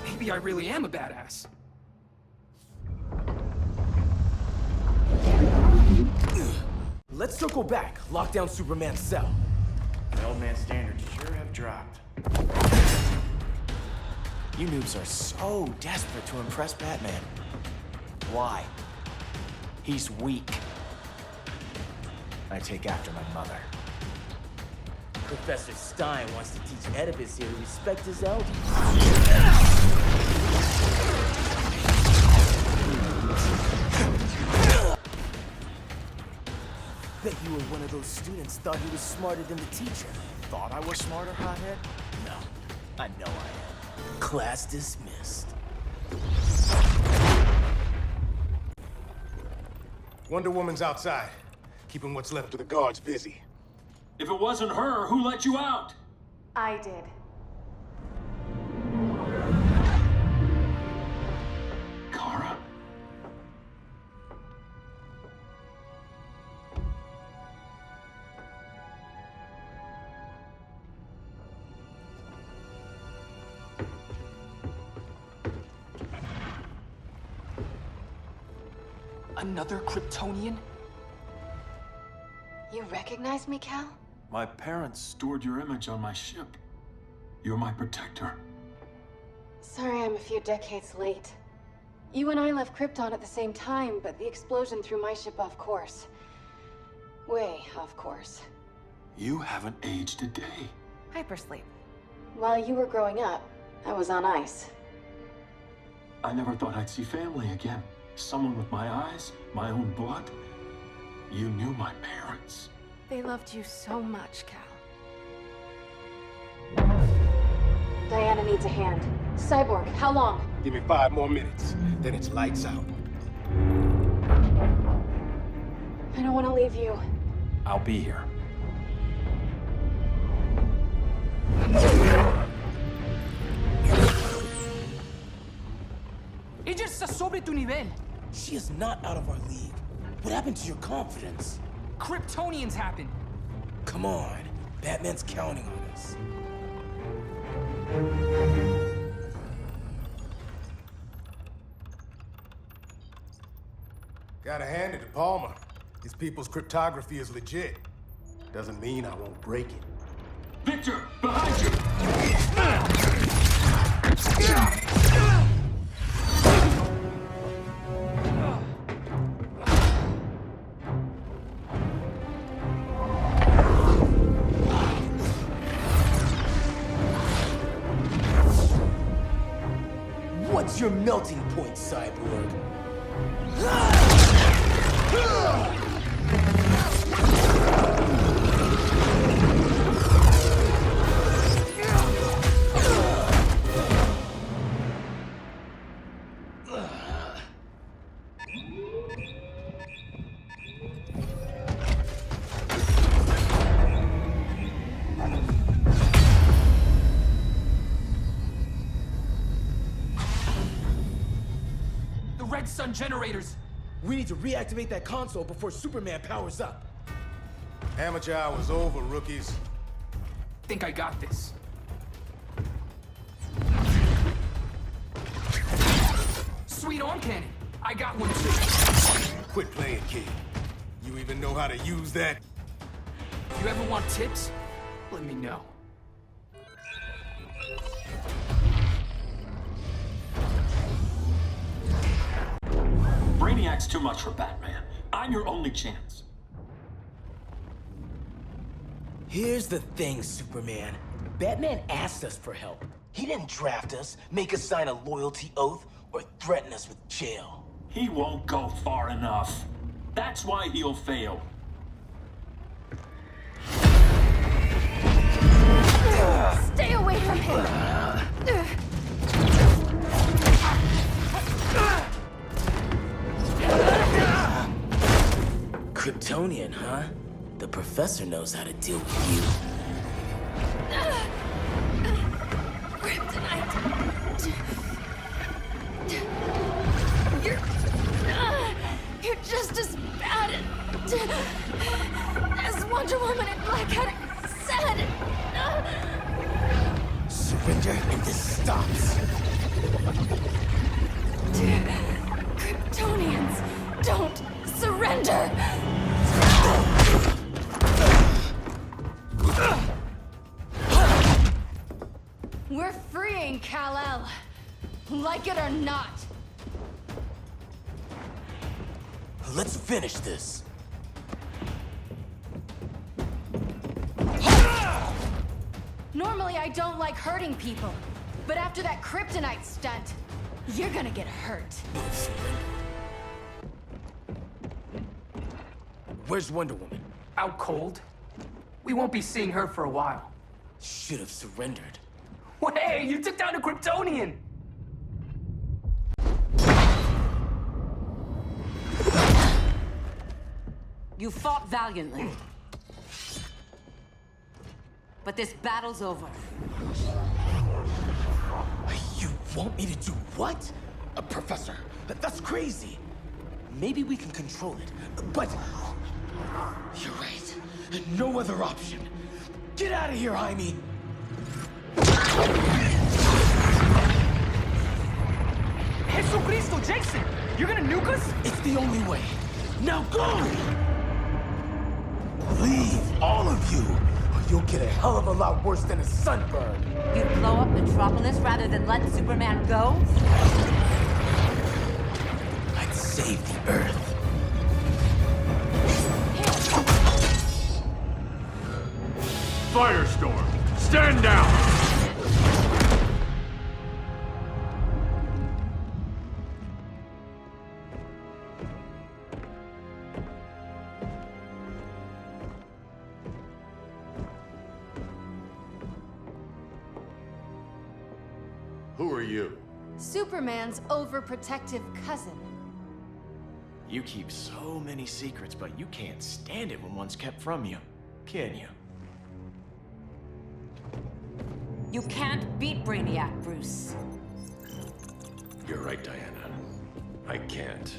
Maybe I really am a badass. Let's circle back, lock down Superman's cell. The old man standards sure have dropped. You noobs are so desperate to impress Batman. Why? He's weak. I take after my mother. Professor Stein wants to teach Oedipus here to respect his elders. Bet you were one of those students thought he was smarter than the teacher. Thought I was smarter, hothead? No, I know I am. Class dismissed. Wonder Woman's outside, keeping what's left of the guards busy. If it wasn't her, who let you out? I did. Kara? Another Kryptonian? You recognize me, Cal? My parents stored your image on my ship. You're my protector. Sorry I'm a few decades late. You and I left Krypton at the same time, but the explosion threw my ship off course. Way off course. You haven't aged a day. Hypersleep. While you were growing up, I was on ice. I never thought I'd see family again. Someone with my eyes, my own blood. You knew my parents. They loved you so much, Cal. Diana needs a hand. Cyborg, how long? Give me 5 more minutes, then it's lights out. I don't want to leave you. I'll be here. Ella está sobre tu nivel. She is not out of our league. What happened to your confidence? Kryptonians happen. Come on. Batman's counting on us. Gotta hand it to Palmer. His people's cryptography is legit. Doesn't mean I won't break it. Victor, behind you! What's your melting point, Cyborg? Red Sun generators. We need to reactivate that console before Superman powers up. Amateur hour's over, rookies. Think I got this. Sweet arm cannon. I got one too. Quit playing, kid. You even know how to use that? You ever want tips? Let me know. Brainiac's too much for Batman. I'm your only chance. Here's the thing, Superman. Batman asked us for help. He didn't draft us, make us sign a loyalty oath, or threaten us with jail. He won't go far enough. That's why he'll fail. Stay away from him! Kryptonian, huh? The professor knows how to deal with you. You're just as bad as Wonder Woman and Black Adam said. Surrender and this stops. Kryptonians don't surrender! We're freeing Kal-El. Like it or not. Let's finish this. Normally I don't like hurting people, but after that kryptonite stunt, you're gonna get hurt. Where's Wonder Woman? Out cold. We won't be seeing her for a while. Should have surrendered. Hey, you took down a Kryptonian! You fought valiantly. But this battle's over. You want me to do what? Professor, that's crazy. Maybe we can control it, but... You're right. No other option. Get out of here, Jaime! Jesucristo, Jason! You're gonna nuke us? It's the only way. Now go! Leave, all of you, or you'll get a hell of a lot worse than a sunburn. You'd blow up Metropolis rather than let Superman go? I'd save the Earth. Firestorm, stand down! Who are you? Superman's overprotective cousin. You keep so many secrets, but you can't stand it when one's kept from you, can you? You can't beat Brainiac, Bruce. You're right, Diana. I can't.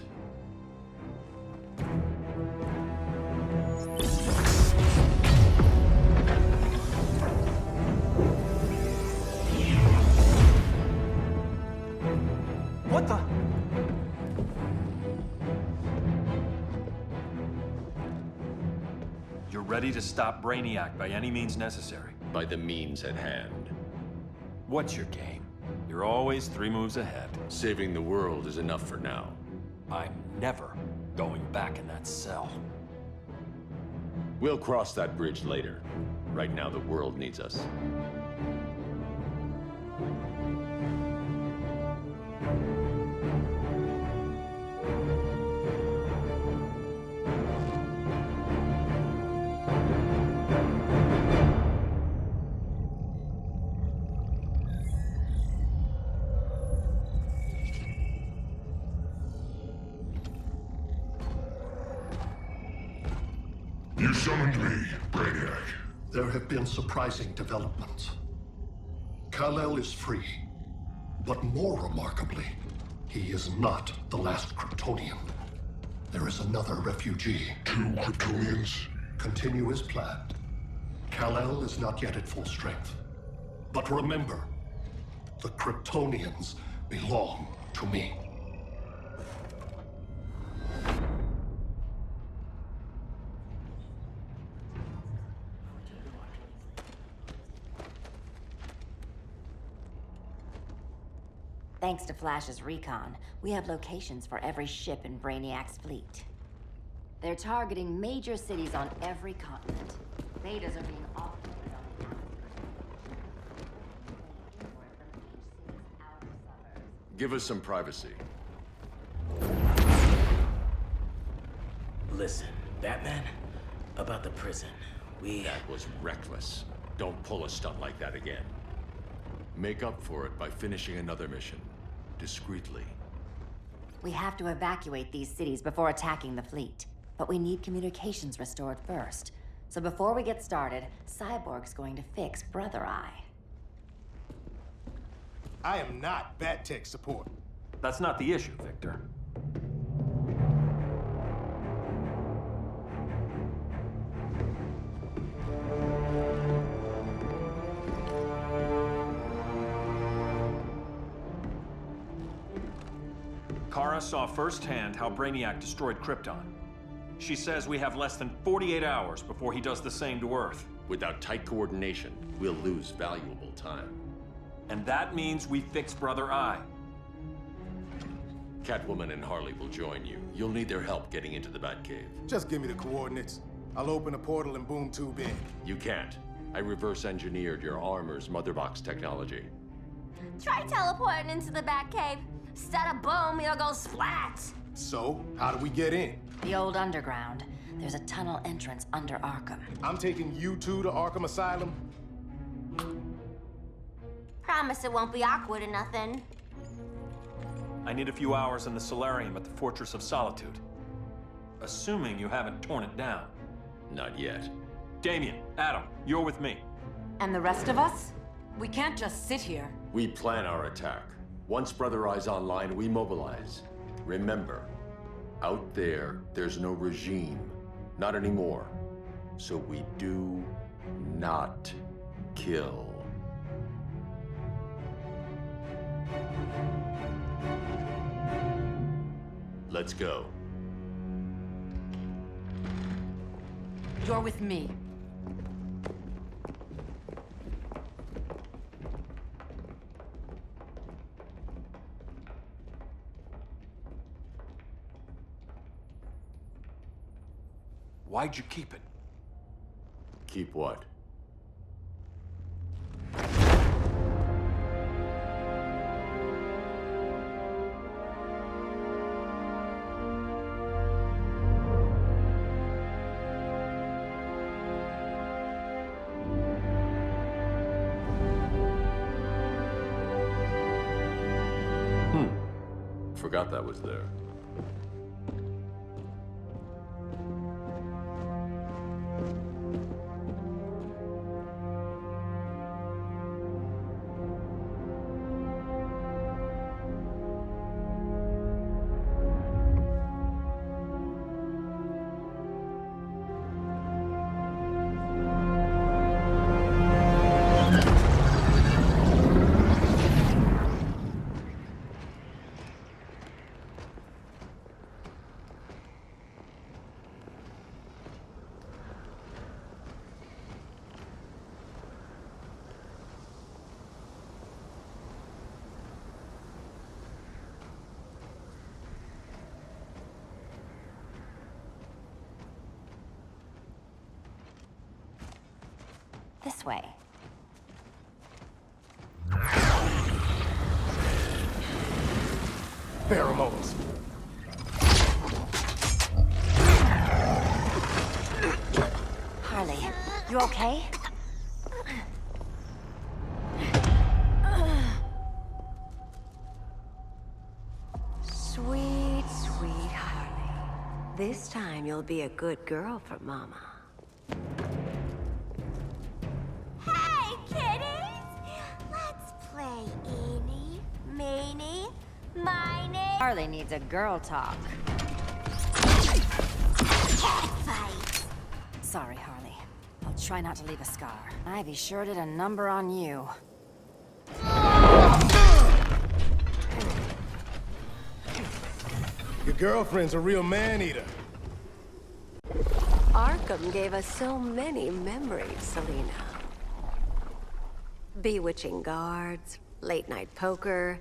What the? You're ready to stop Brainiac by any means necessary. By the means at hand. What's your game? You're always 3 moves ahead. Saving the world is enough for now. I'm never going back in that cell. We'll cross that bridge later. Right now, the world needs us. You summoned me, Brainiac. There have been surprising developments. Kal-El is free, but more remarkably, he is not the last Kryptonian. There is another refugee. 2 Kryptonians? Continue as planned. Kal-El is not yet at full strength. But remember, the Kryptonians belong to me. Thanks to Flash's recon, we have locations for every ship in Brainiac's fleet. They're targeting major cities on every continent. Betas are being offloaded on the outskirts. Give us some privacy. Listen, Batman, about the prison, That was reckless. Don't pull a stunt like that again. Make up for it by finishing another mission. Discreetly. We have to evacuate these cities before attacking the fleet. But we need communications restored first. So before we get started, Cyborg's going to fix Brother Eye. I am not Bat-Tech support. That's not the issue, Victor. Kara saw firsthand how Brainiac destroyed Krypton. She says we have less than 48 hours before he does the same to Earth. Without tight coordination, we'll lose valuable time. And that means we fix Brother Eye. Catwoman and Harley will join you. You'll need their help getting into the Batcave. Just give me the coordinates. I'll open a portal and boom tube in. You can't. I reverse engineered your armor's motherbox technology. Try teleporting into the Batcave. Instead of boom, you'll go splat. So, how do we get in? The old underground. There's a tunnel entrance under Arkham. I'm taking you two to Arkham Asylum? Promise it won't be awkward or nothing. I need a few hours in the solarium at the Fortress of Solitude. Assuming you haven't torn it down. Not yet. Damien, Adam, you're with me. And the rest of us? We can't just sit here. We plan our attack. Once Brother Eye's online, we mobilize. Remember, out there's no regime. Not anymore. So we do not kill. Let's go. You're with me. Why'd you keep it? Keep what? Forgot that was there. This way. Pheromones. Harley, you okay? Sweet, sweet Harley. This time you'll be a good girl for Mama. Hey, kiddies! Let's play eeny, meeny, miny. Harley needs a girl talk. Cat fight! Sorry, Harley. I'll try not to leave a scar. Ivy sure did a number on you. Your girlfriend's a real man-eater. Arkham gave us so many memories, Selina. Bewitching guards, late-night poker,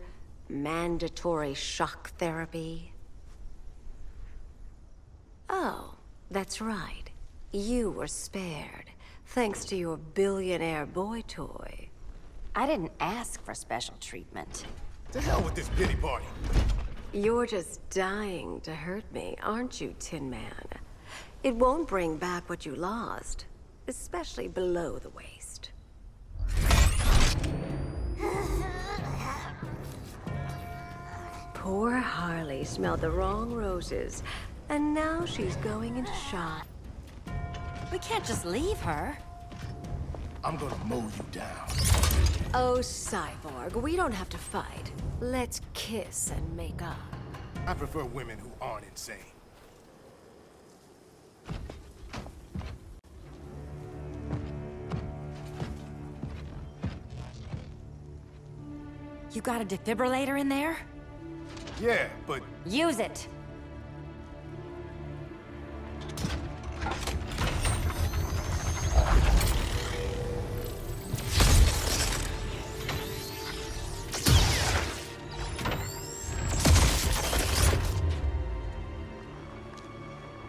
mandatory shock therapy. Oh, that's right. You were spared, thanks to your billionaire boy toy. I didn't ask for special treatment. To hell with this pity party. You're just dying to hurt me, aren't you, Tin Man? It won't bring back what you lost, especially below the waist. Poor Harley smelled the wrong roses, and now she's going into shock. We can't just leave her. I'm gonna mow you down. Oh, Cyborg, we don't have to fight. Let's kiss and make up. I prefer women who aren't insane. You got a defibrillator in there? Yeah, but... Use it!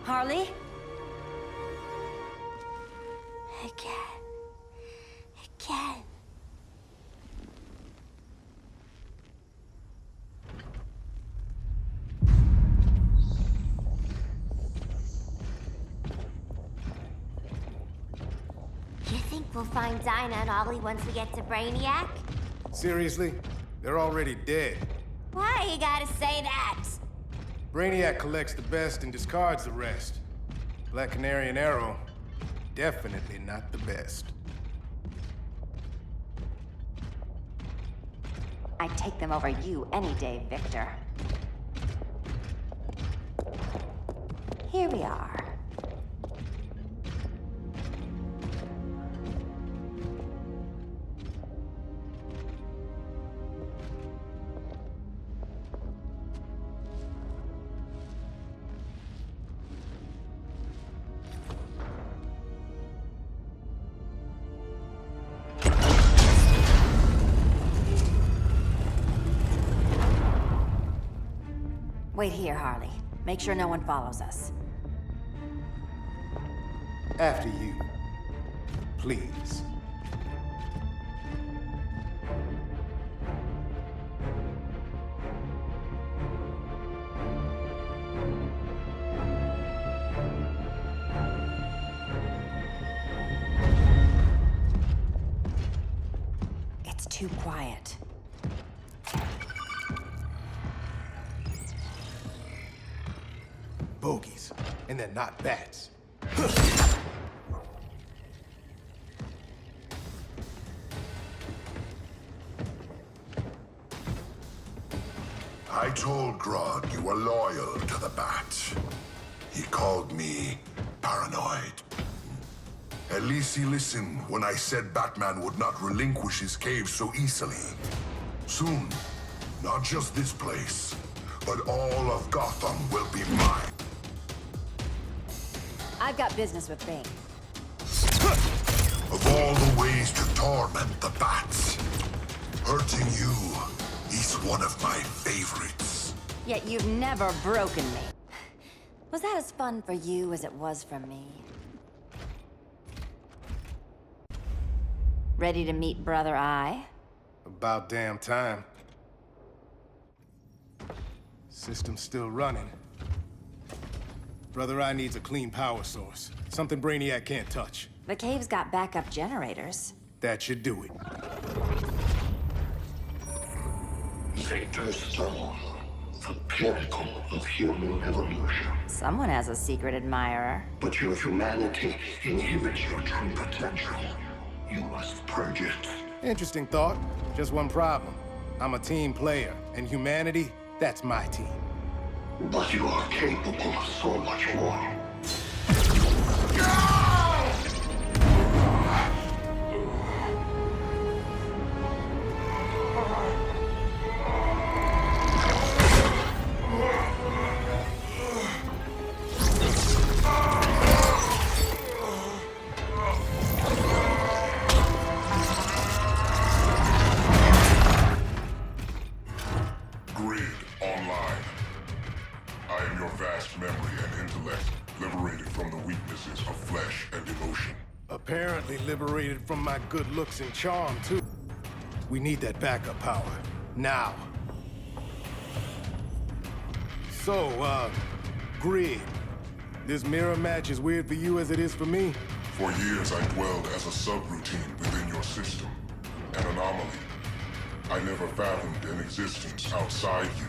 Harley? Again. Again. You think we'll find Dinah and Ollie once we get to Brainiac? Seriously? They're already dead. Why you gotta say that? Brainiac collects the best and discards the rest. Black Canary and Arrow, definitely not the best. I'd take them over you any day, Victor. Here we are. Wait here, Harley. Make sure no one follows us. After you. Please. It's too quiet. Bogies. And they're not bats. I told Grodd you were loyal to the Bat. He called me paranoid. At least he listened when I said Batman would not relinquish his cave so easily. Soon, not just this place, but all of Gotham will be mine. I've got business with Bane. Of all the ways to torment the Bats, hurting you is one of my favorites. Yet you've never broken me. Was that as fun for you as it was for me? Ready to meet Brother Eye? About damn time. System's still running. Brother Eye needs a clean power source. Something Brainiac can't touch. The cave's got backup generators. That should do it. Victor's Stone, the pinnacle of human evolution. Someone has a secret admirer. But your humanity inhibits your true potential. You must purge it. Interesting thought. Just one problem. I'm a team player, and humanity, that's my team. But you are capable of so much more. Apparently liberated from my good looks and charm, too. We need that backup power. Now. So, Grid. This mirror match is weird for you as it is for me? For years, I dwelled as a subroutine within your system. An anomaly. I never fathomed an existence outside you.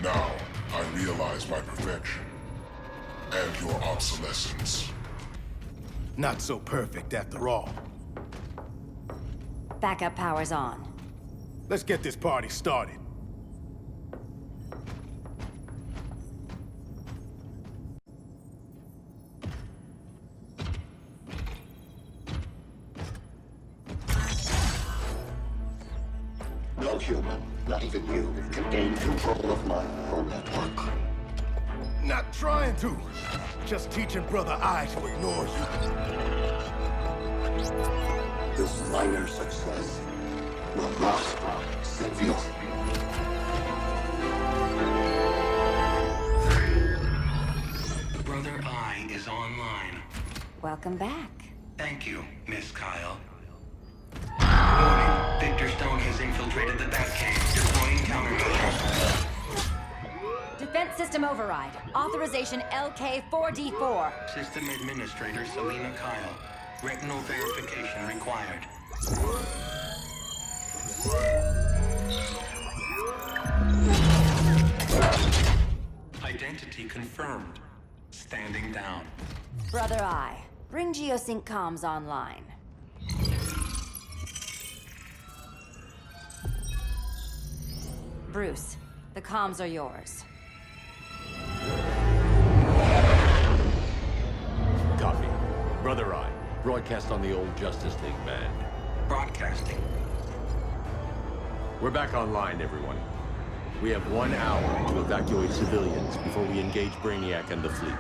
Now, I realize my perfection. And your obsolescence. Not so perfect after all. Backup power's on. Let's get this party started. No human, not even you, can gain control of my neural network. Not trying to. Just teaching Brother Eye to ignore you. This minor success will not save you. Brother Eye is online. Welcome back. Thank you, Miss Kyle. Warning, Victor Stone has infiltrated the Batcave, deploying countermeasures. Defense system override. Authorization LK4D4. System Administrator Selena Kyle. Retinal verification required. Identity confirmed. Standing down. Brother Eye, bring Geosync comms online. Bruce, the comms are yours. Copy. Brother Eye, broadcast on the old Justice League band. Broadcasting. We're back online, everyone. We have 1 hour to evacuate civilians before we engage Brainiac and the fleet.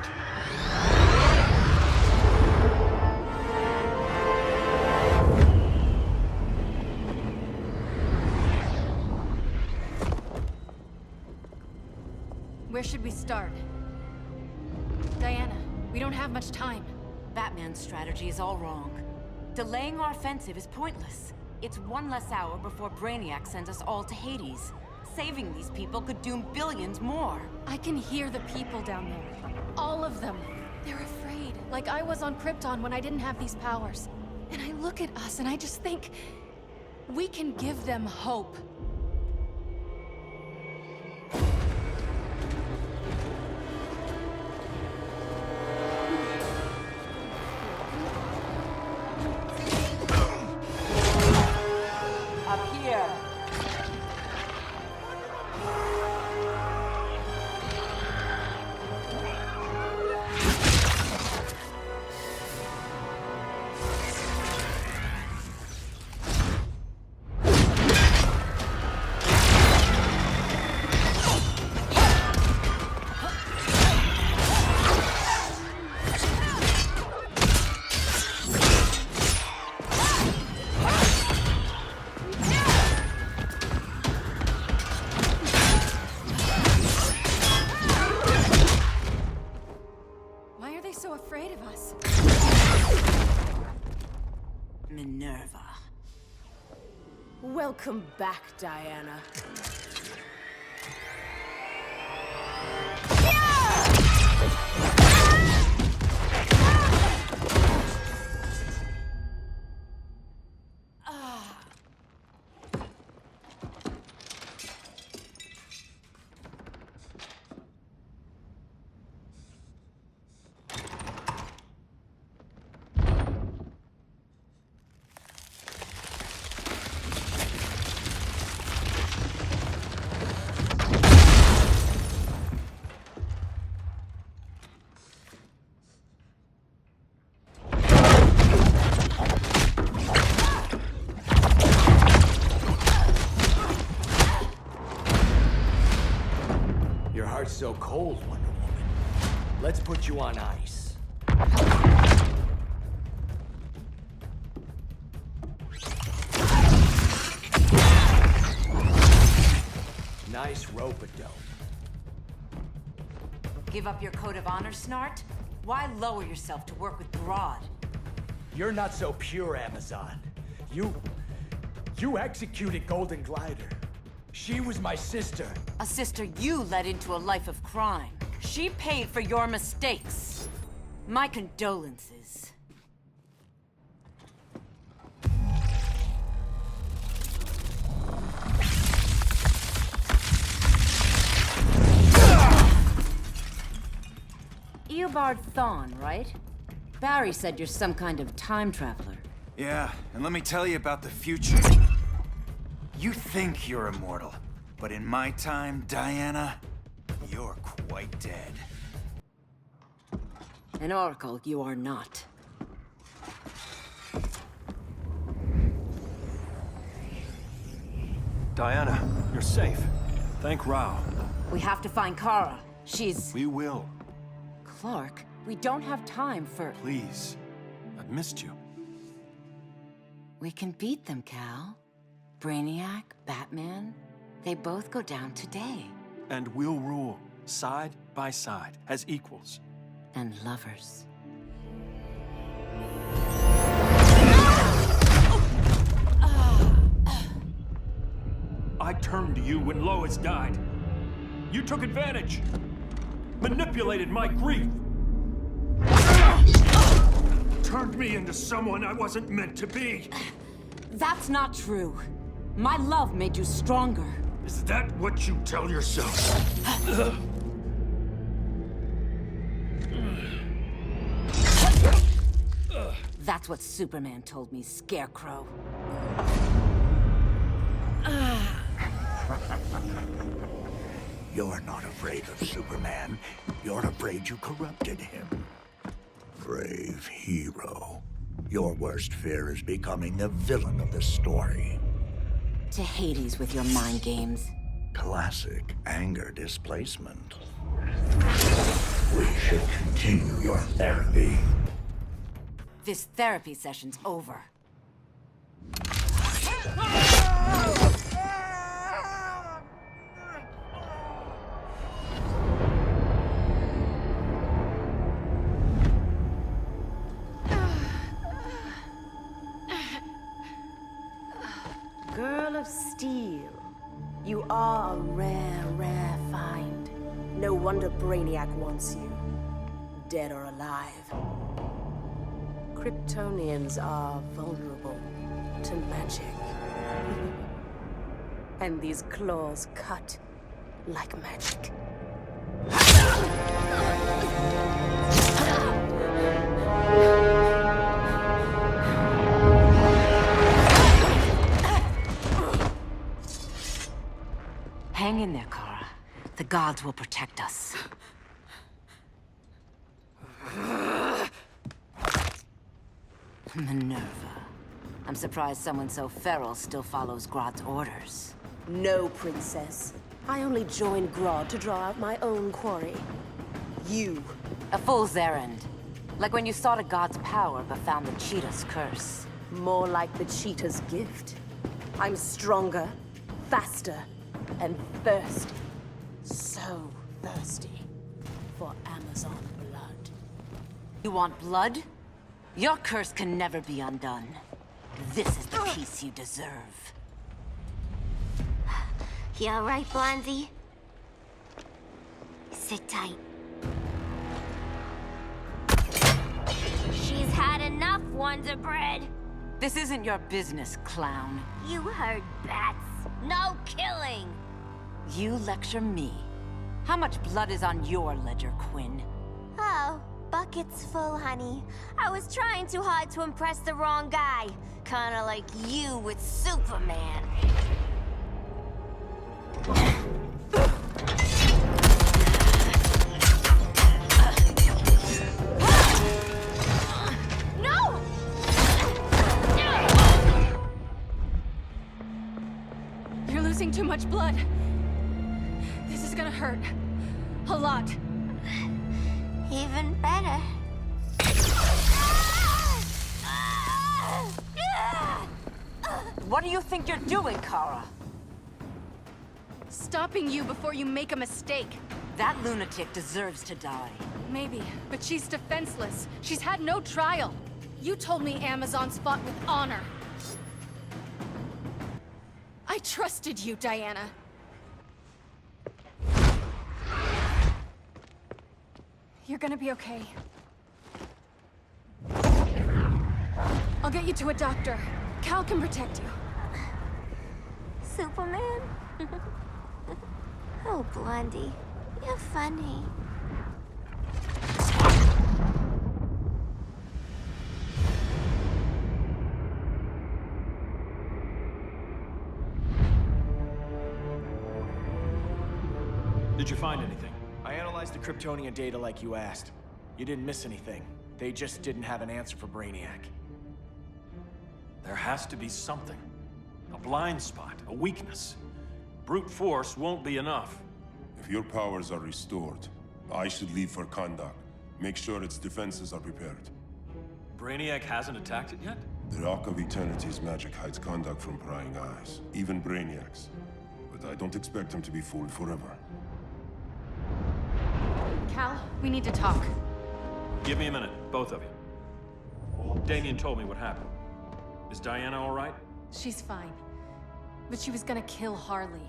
Where should we start? Diana, we don't have much time. Batman's strategy is all wrong. Delaying our offensive is pointless. It's one less hour before Brainiac sends us all to Hades. Saving these people could doom billions more. I can hear the people down there. All of them. They're afraid, like I was on Krypton when I didn't have these powers. And I look at us and I just think, we can give them hope. Up here. Why are they so afraid of us? Minerva. Welcome back, Diana. Your heart's so cold, Wonder Woman. Let's put you on ice. Nice rope-a-dope. Give up your code of honor, Snart? Why lower yourself to work with Grodd? You're not so pure, Amazon. You executed Golden Glider. She was my sister. A sister you led into a life of crime. She paid for your mistakes. My condolences. Eobard Thawne, right? Barry said you're some kind of time traveler. Yeah, and let me tell you about the future. You think you're immortal, but in my time, Diana, you're quite dead. An oracle you are not. Diana, you're safe. Thank Rao. We have to find Kara. She's... We will. Clark, we don't have time for... Please. I've missed you. We can beat them, Cal. Brainiac, Batman, they both go down today. And we'll rule, side by side, as equals. And lovers. I turned to you when Lois died. You took advantage. Manipulated my grief. Turned me into someone I wasn't meant to be. That's not true. My love made you stronger. Is that what you tell yourself? That's what Superman told me, Scarecrow. You're not afraid of Superman. You're afraid you corrupted him. Brave hero. Your worst fear is becoming the villain of the story. To Hades with your mind games. Classic anger displacement. We should continue your therapy. This therapy session's over. Girl of Steel. You are a rare, rare find. No wonder Brainiac wants you. Dead or alive. Kryptonians are vulnerable to magic. And these claws cut like magic. Hang in there, Kara. The gods will protect us. Minerva. I'm surprised someone so feral still follows Grodd's orders. No, Princess. I only joined Grodd to draw out my own quarry. You. A fool's errand. Like when you sought a god's power but found the cheetah's curse. More like the cheetah's gift. I'm stronger, faster, and thirsty. So thirsty for Amazon blood. You want blood? Your curse can never be undone. This is the peace you deserve. You all right, Blondie? Sit tight. She's had enough, Wonder Bread. This isn't your business, clown. You heard bats. No killing. You lecture me. How much blood is on your ledger, Quinn? Oh, buckets full, honey. I was trying too hard to impress the wrong guy. Kinda like you with Superman. No! You're losing too much blood. This is gonna hurt. A lot. Even better. What do you think you're doing, Kara? Stopping you before you make a mistake. That lunatic deserves to die. Maybe, but she's defenseless. She's had no trial. You told me Amazon's fought with honor. I trusted you, Diana. You're gonna be okay. I'll get you to a doctor. Cal can protect you. Superman? Oh, Blondie, you're funny. Did you find anything? I analyzed the Kryptonian data like you asked. You didn't miss anything. They just didn't have an answer for Brainiac. There has to be something. A blind spot, a weakness. Brute force won't be enough. If your powers are restored, I should leave for Kahndaq. Make sure its defenses are prepared. Brainiac hasn't attacked it yet? The Rock of Eternity's magic hides Kahndaq from prying eyes, even Brainiac's. But I don't expect him to be fooled forever. Cal, we need to talk. Give me a minute, both of you. Damien told me what happened. Is Diana all right? She's fine. But she was gonna kill Harley.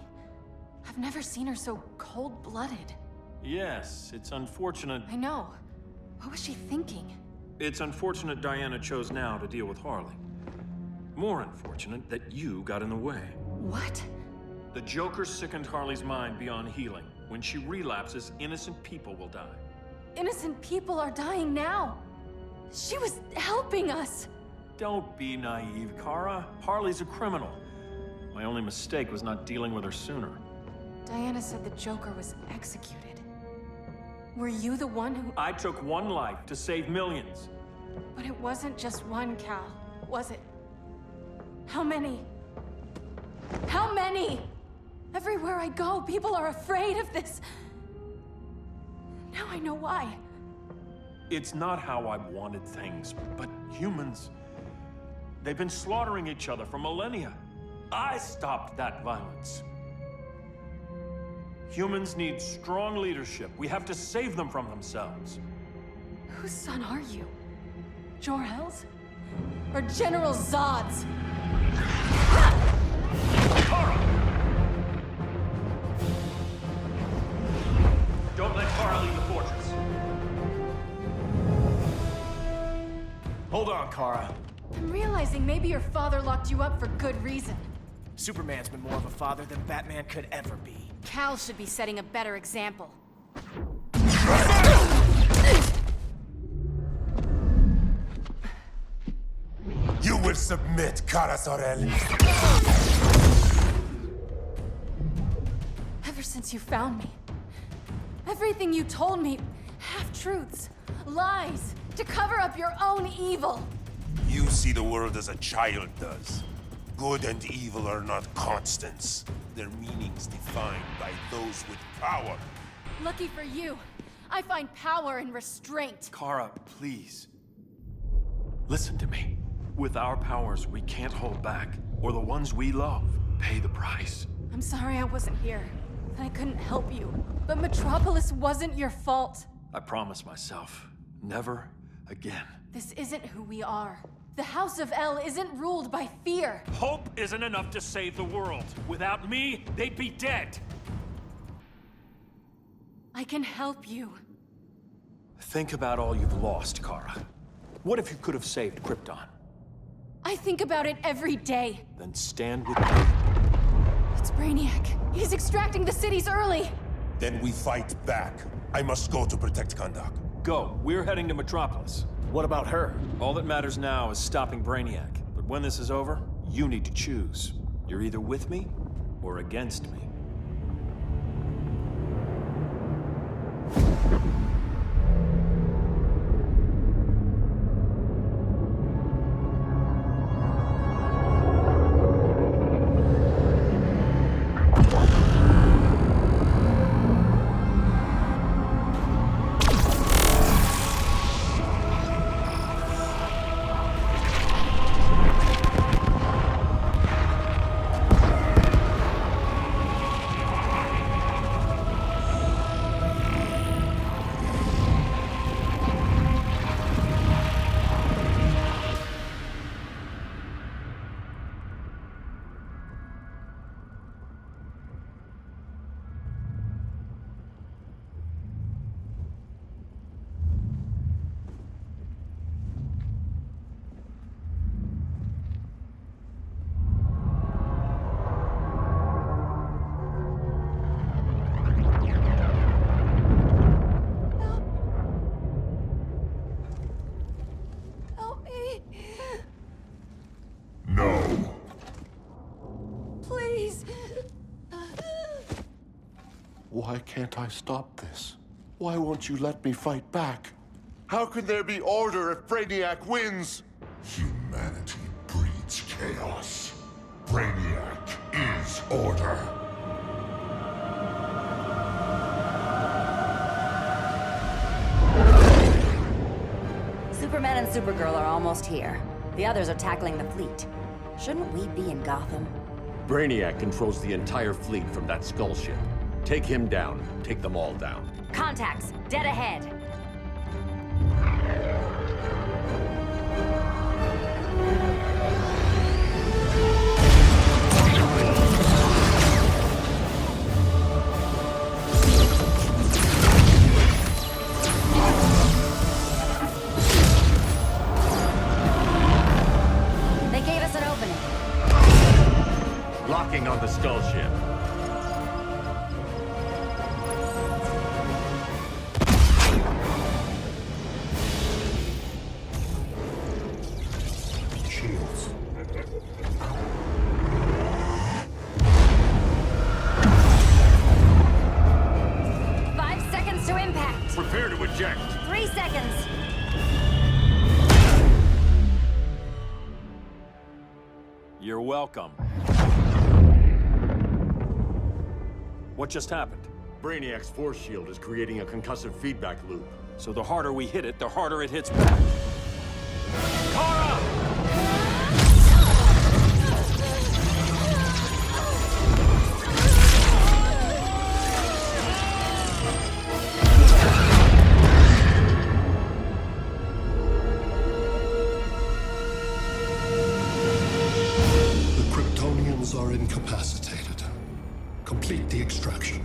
I've never seen her so cold-blooded. Yes, it's unfortunate. I know. What was she thinking? It's unfortunate Diana chose now to deal with Harley. More unfortunate that you got in the way. What? The Joker sickened Harley's mind beyond healing. When she relapses, innocent people will die. Innocent people are dying now. She was helping us. Don't be naive, Kara. Harley's a criminal. My only mistake was not dealing with her sooner. Diana said the Joker was executed. Were you the one who... I took one life to save millions. But it wasn't just one, Cal, was it? How many? How many? Everywhere I go, people are afraid of this. Now I know why. It's not how I wanted things, but humans... They've been slaughtering each other for millennia. I stopped that violence. Humans need strong leadership. We have to save them from themselves. Whose son are you? Jor-El's? Or General Zod's? Kara! Don't let Kara leave the fortress. Hold on, Kara. I'm realizing maybe your father locked you up for good reason. Superman's been more of a father than Batman could ever be. Cal should be setting a better example. You will submit, Kara Zor-El. Ever since you found me, everything you told me, half-truths, lies, to cover up your own evil. You see the world as a child does. Good and evil are not constants. Their meanings defined by those with power. Lucky for you, I find power in restraint. Kara, please. Listen to me. With our powers, we can't hold back, or the ones we love pay the price. I'm sorry I wasn't here, and I couldn't help you. But Metropolis wasn't your fault. I promise myself, never again. This isn't who we are. The House of El isn't ruled by fear. Hope isn't enough to save the world. Without me, they'd be dead. I can help you. Think about all you've lost, Kara. What if you could have saved Krypton? I think about it every day. Then stand with me. It's Brainiac. He's extracting the cities early. Then we fight back. I must go to protect Kahndaq. Go. We're heading to Metropolis. What about her? All that matters now is stopping Brainiac. But when this is over, you need to choose. You're either with me or against me. No. Please. Why can't I stop this? Why won't you let me fight back? How can there be order if Brainiac wins? Humanity breeds chaos. Brainiac is order. Superman and Supergirl are almost here. The others are tackling the fleet. Shouldn't we be in Gotham? Brainiac controls the entire fleet from that skull ship. Take him down. Take them all down. Contacts, dead ahead. They gave us an opening. Locking on the skull ship. Shields. 5 seconds to impact. Prepare to eject. 3 seconds. You're welcome. What just happened? Brainiac's force shield is creating a concussive feedback loop. So the harder we hit it, the harder it hits back. Kara! The Kryptonians shields are incapacitated. Complete the extraction.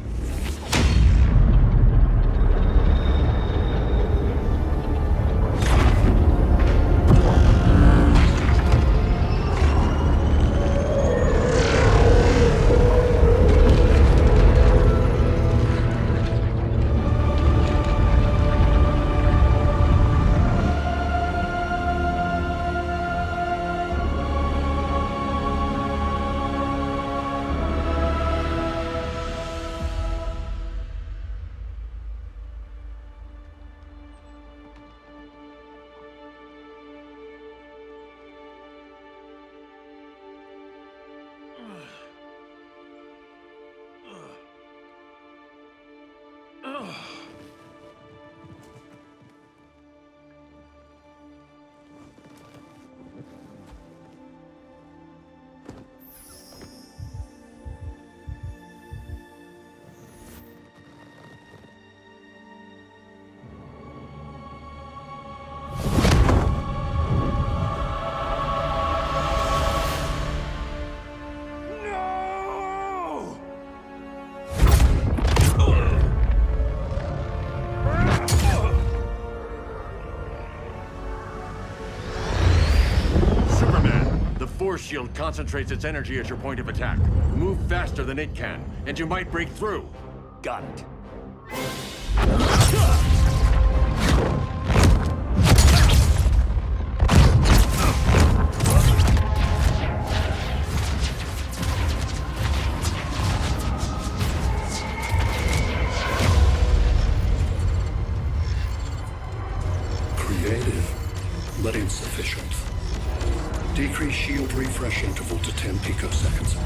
Force shield concentrates its energy at your point of attack. Move faster than it can, and you might break through. Got it. Creative, but insufficient. Decrease shield refresh interval to 10 picoseconds.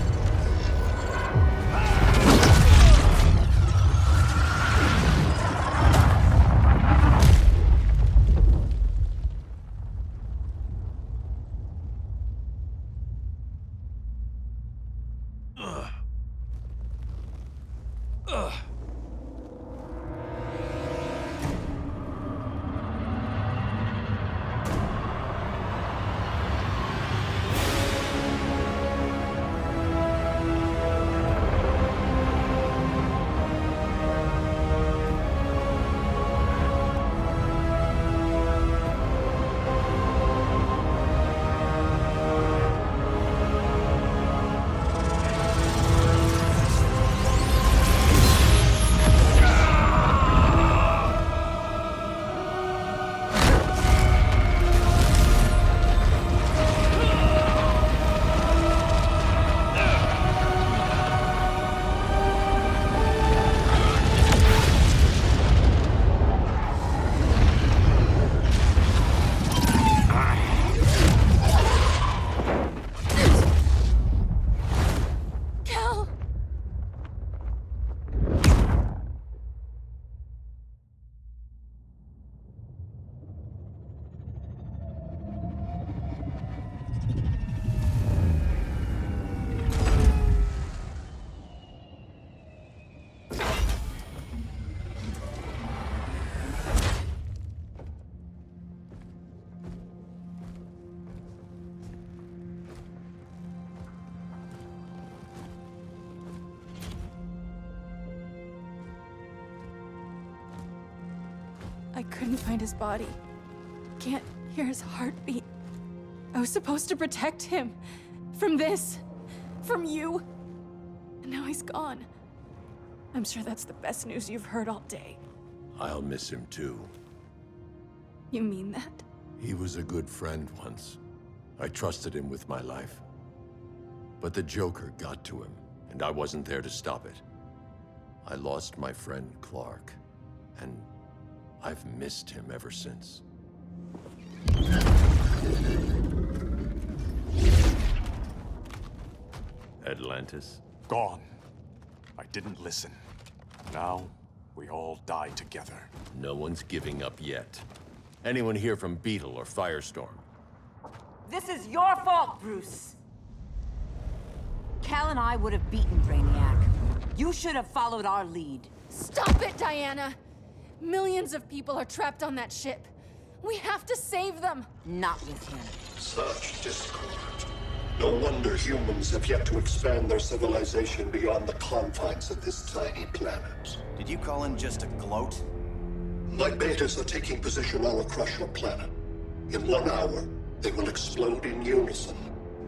I couldn't find his body. Can't hear his heartbeat. I was supposed to protect him. From this. From you. And now he's gone. I'm sure that's the best news you've heard all day. I'll miss him too. You mean that? He was a good friend once. I trusted him with my life. But the Joker got to him, and I wasn't there to stop it. I lost my friend Clark, and I've missed him ever since. Atlantis? Gone. I didn't listen. Now, we all die together. No one's giving up yet. Anyone here from Beetle or Firestorm? This is your fault, Bruce. Cal and I would have beaten Brainiac. You should have followed our lead. Stop it, Diana! Millions of people are trapped on that ship. We have to save them! Not with him. Such discord. No wonder humans have yet to expand their civilization beyond the confines of this tiny planet. Did you call in just a gloat? My betas are taking position all across your planet. In 1 hour, they will explode in unison,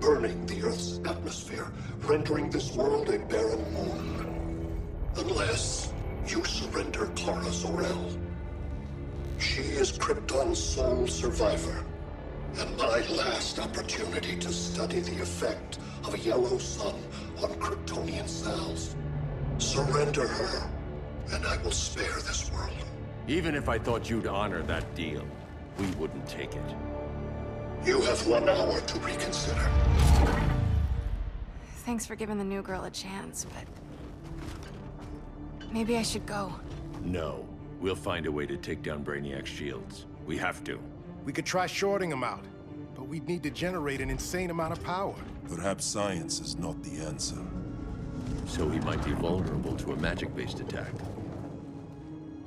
burning the Earth's atmosphere, rendering this world a barren moon. Unless you surrender Kara Zor-El. She is Krypton's sole survivor, and my last opportunity to study the effect of a yellow sun on Kryptonian cells. Surrender her, and I will spare this world. Even if I thought you'd honor that deal, we wouldn't take it. You have 1 hour to reconsider. Thanks for giving the new girl a chance, but... maybe I should go. No. We'll find a way to take down Brainiac's shields. We have to. We could try shorting him out, but we'd need to generate an insane amount of power. Perhaps science is not the answer. So he might be vulnerable to a magic-based attack.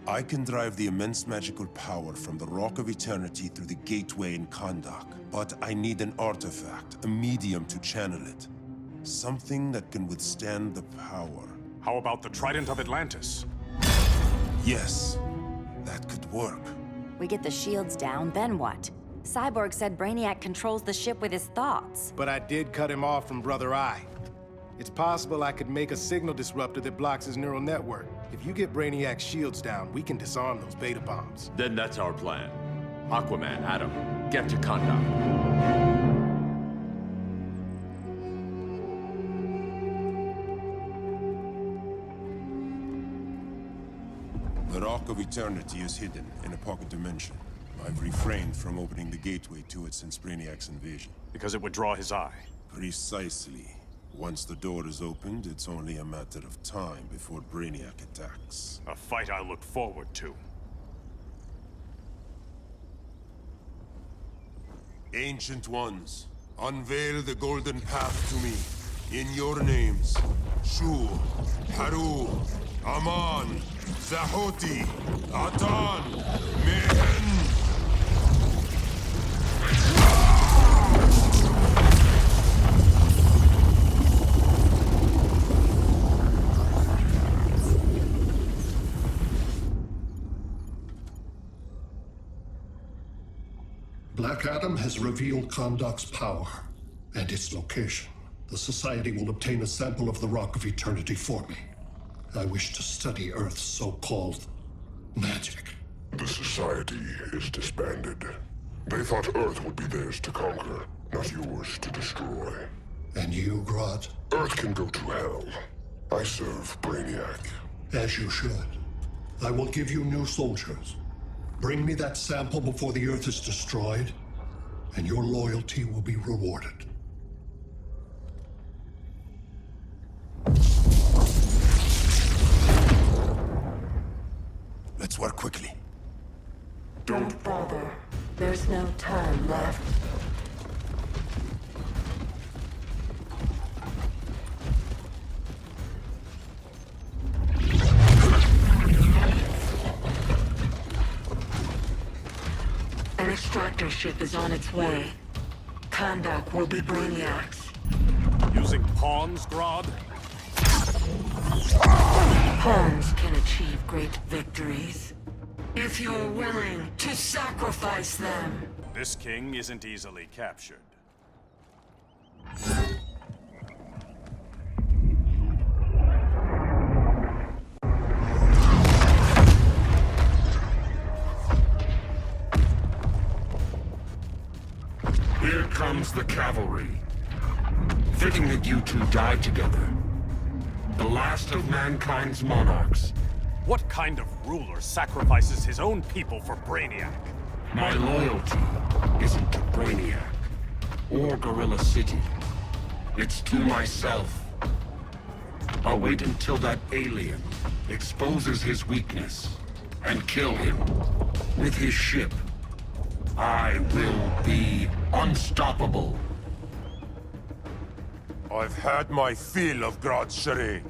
I can drive the immense magical power from the Rock of Eternity through the gateway in Kahndaq, but I need an artifact, a medium to channel it. Something that can withstand the power. How about the Trident of Atlantis? Yes, that could work. We get the shields down, then what? Cyborg said Brainiac controls the ship with his thoughts. But I did cut him off from Brother Eye. It's possible I could make a signal disruptor that blocks his neural network. If you get Brainiac's shields down, we can disarm those beta bombs. Then that's our plan. Aquaman, Adam, get to Kahndaq. The Rock of Eternity is hidden in a pocket dimension. I've refrained from opening the gateway to it since Brainiac's invasion. Because it would draw his eye. Precisely. Once the door is opened, it's only a matter of time before Brainiac attacks. A fight I look forward to. Ancient Ones, unveil the golden path to me. In your names, Shu, Haru, Aman, Zahoti, Adan, Mehen. Black Adam has revealed Kahndaq's power and its location. The Society will obtain a sample of the Rock of Eternity for me. I wish to study Earth's so-called magic. The Society is disbanded. They thought Earth would be theirs to conquer, not yours to destroy. And you, Grodd? Earth can go to hell. I serve Brainiac. As you should. I will give you new soldiers. Bring me that sample before the Earth is destroyed, and your loyalty will be rewarded. Let's work quickly. Don't bother. There's no time left. An extractor ship is on its way. Kahndaq will be Brainiac's. Using pawns, Grodd? Pawns can achieve great victories. If you're willing to sacrifice them. This king isn't easily captured. Here comes the cavalry. Fitting that you two died together. The last of mankind's monarchs. What kind of ruler sacrifices his own people for Brainiac? My loyalty isn't to Brainiac or Gorilla City. It's to myself. I'll wait until that alien exposes his weakness and kill him with his ship. I will be unstoppable. I've had my fill of Grodd's charade.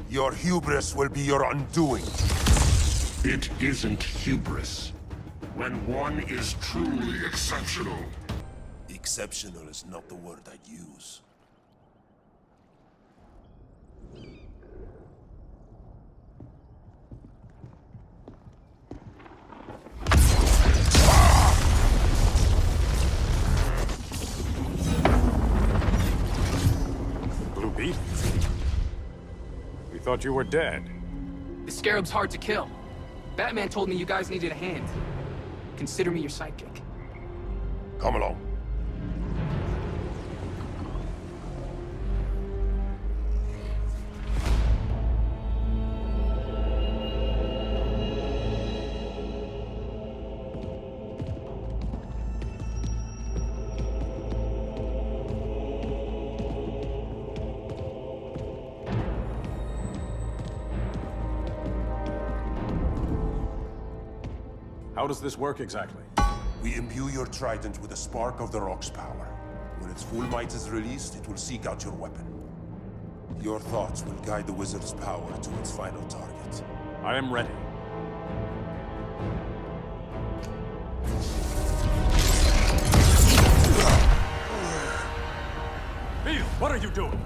Your hubris will be your undoing. It isn't hubris. when one is truly exceptional. Exceptional is not the word I'd use. Blue Beetle? We thought you were dead. The Scarab's hard to kill. Batman told me you guys needed a hand. Consider me your sidekick. Come along. How does this work exactly? We imbue your trident with a spark of the Rock's power. When its full might is released, it will seek out your weapon. Your thoughts will guide the wizard's power to its final target. I am ready. Beetle, what are you doing?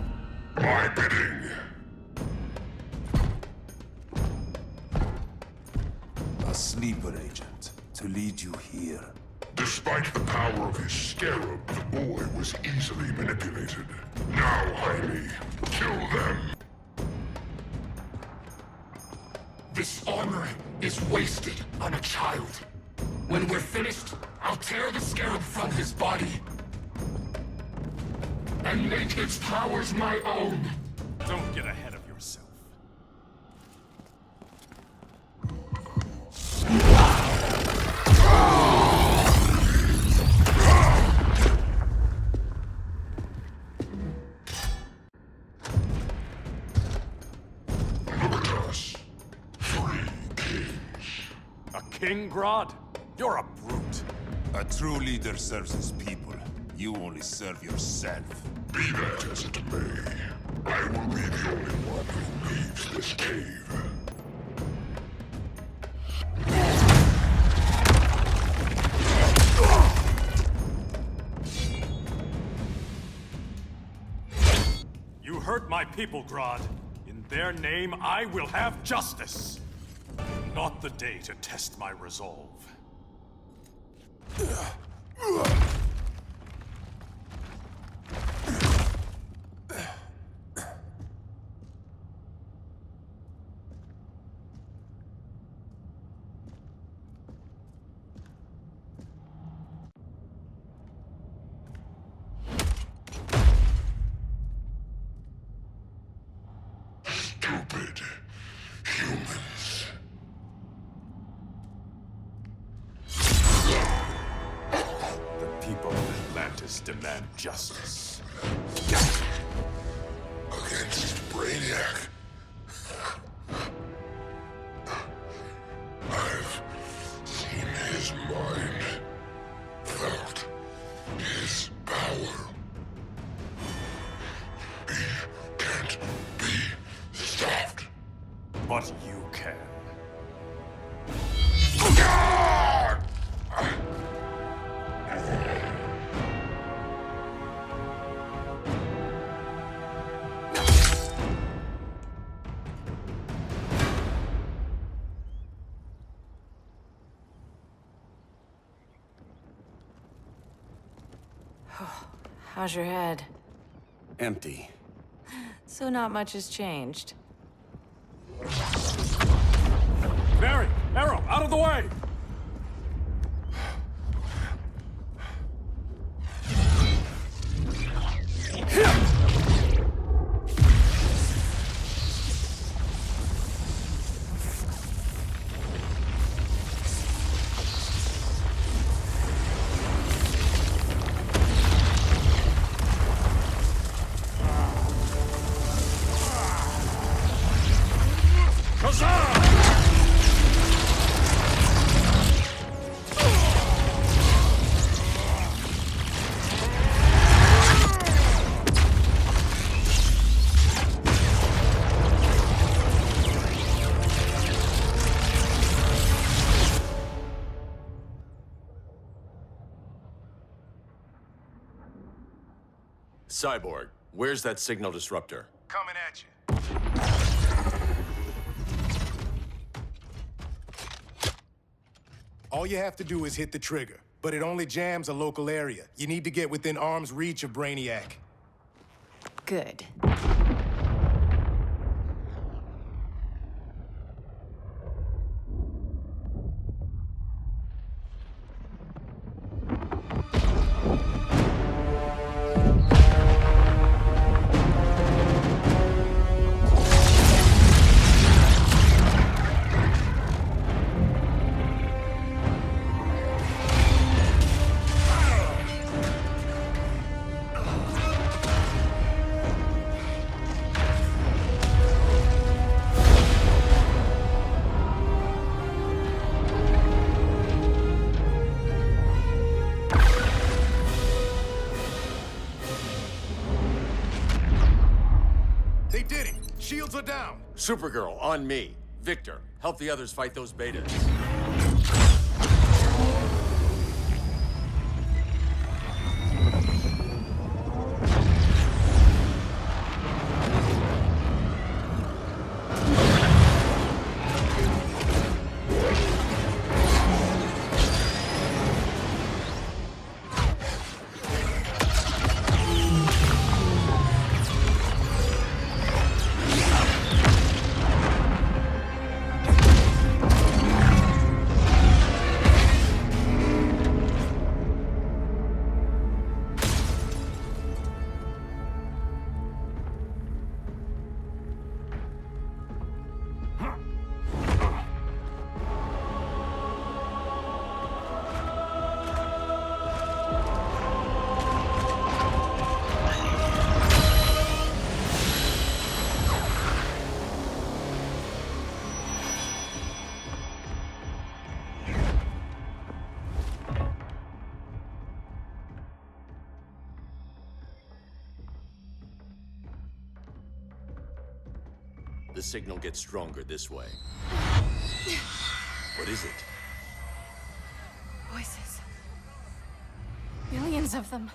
My bidding. A sleeper agent, to lead you here. Despite the power of his scarab, the boy was easily manipulated. Now, Jaime, kill them. This armor is wasted on a child. When we're finished, I'll tear the scarab from his body and make its powers my own. Don't get ahead of yourself. King Grodd? You're a brute. A true leader serves his people. You only serve yourself. Be that as it may, I will be the only one who leaves this cave. You hurt my people, Grodd. In their name, I will have justice. Not the day to test my resolve. Stupid humans. People of Atlantis demand justice. Against Brainiac. I've seen his mind, felt his power. He can't be stopped. But you can. How's your head? Empty. So not much has changed. Barry! Arrow! Out of the way! Cyborg, where's that signal disruptor? Coming at you. All you have to do is hit the trigger, but it only jams a local area. You need to get within arm's reach of Brainiac. Good. They did it! Shields are down! Supergirl, on me. Victor, help the others fight those betas. The signal gets stronger this way. What is it? Voices. Millions of them.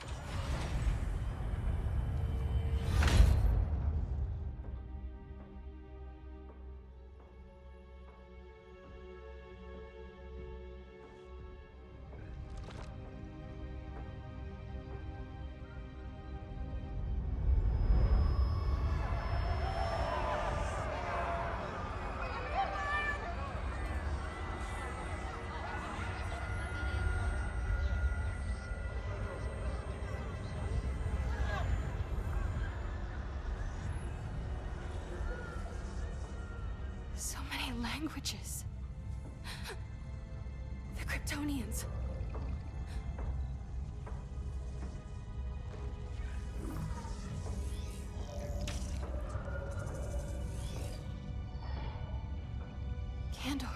So many languages. The Kryptonians. Kandor.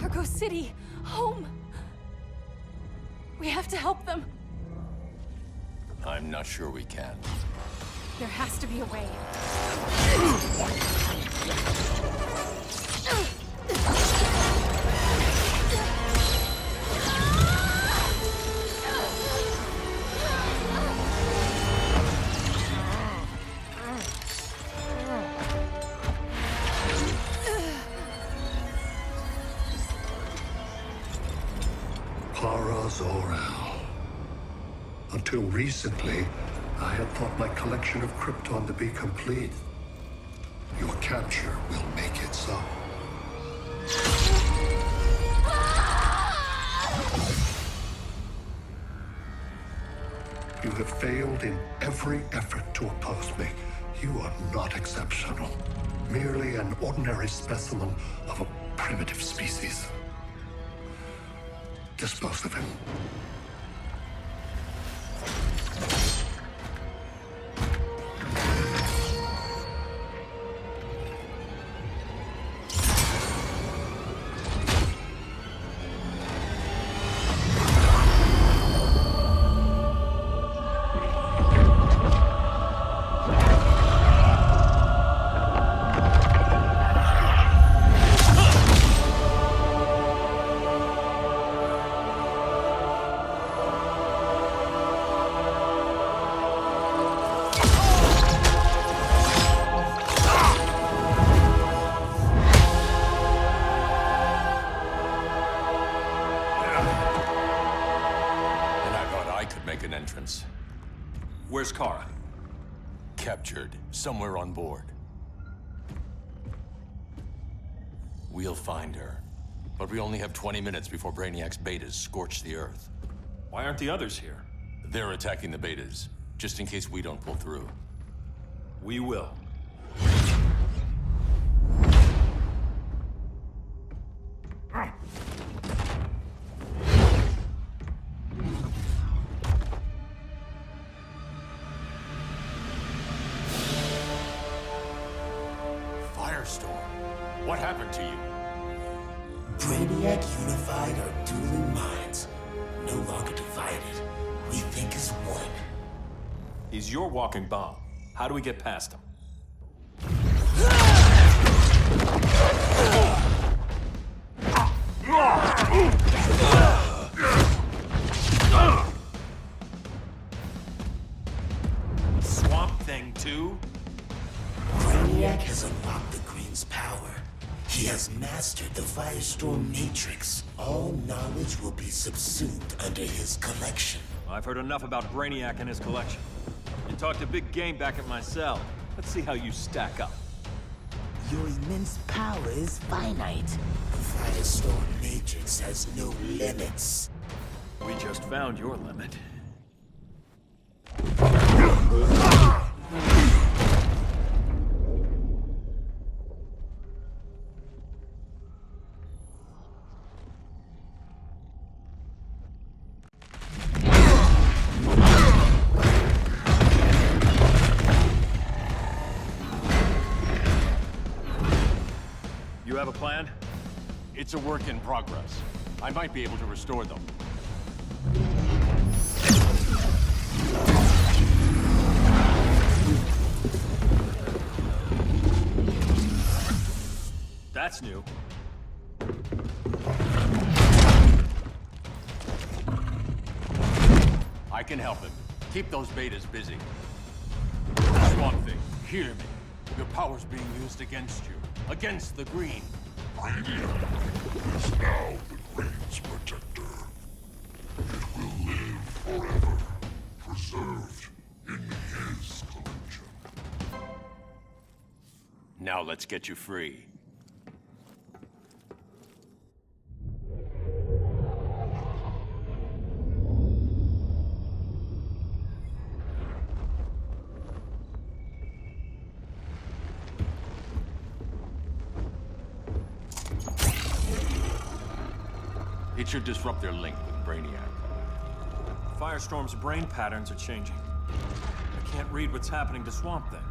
Argo City. Home. We have to help them. I'm not sure we can. There has to be a way. Para Zor-El. Until recently, I had thought my collection of Krypton to be complete. Your capture will make it so. You have failed in every effort to oppose me. You are not exceptional. Merely an ordinary specimen of a primitive species. Dispose of him. make an entrance. Where's Kara? Captured, somewhere on board. We'll find her. But we only have 20 minutes before Brainiac's betas scorch the Earth. Why aren't the others here? They're attacking the betas, just in case we don't pull through. We will. Firestorm, what happened to you? Brainiac unified our dueling minds. No longer divided. We think as one. He's your walking bomb. How do we get past him? Swamp Thing 2? Brainiac has unlocked the Green's power. He has mastered the Firestorm Matrix. All knowledge will be subsumed under his collection. I've heard enough about Brainiac and his collection. You talked a big game back at my cell. Let's see how you stack up. Your immense power is finite. The Firestorm Matrix has no limits. We just found your limit. You have a plan? It's a work in progress. I might be able to restore them. That's new. I can help him. Keep those betas busy. Swamp Thing, hear me. Your power's being used against you. Against the Green. Brainiac is now the Green's protector. It will live forever, preserved in his collection. Now let's get you free. It should disrupt their link with Brainiac. Firestorm's brain patterns are changing. I can't read what's happening to Swamp Thing.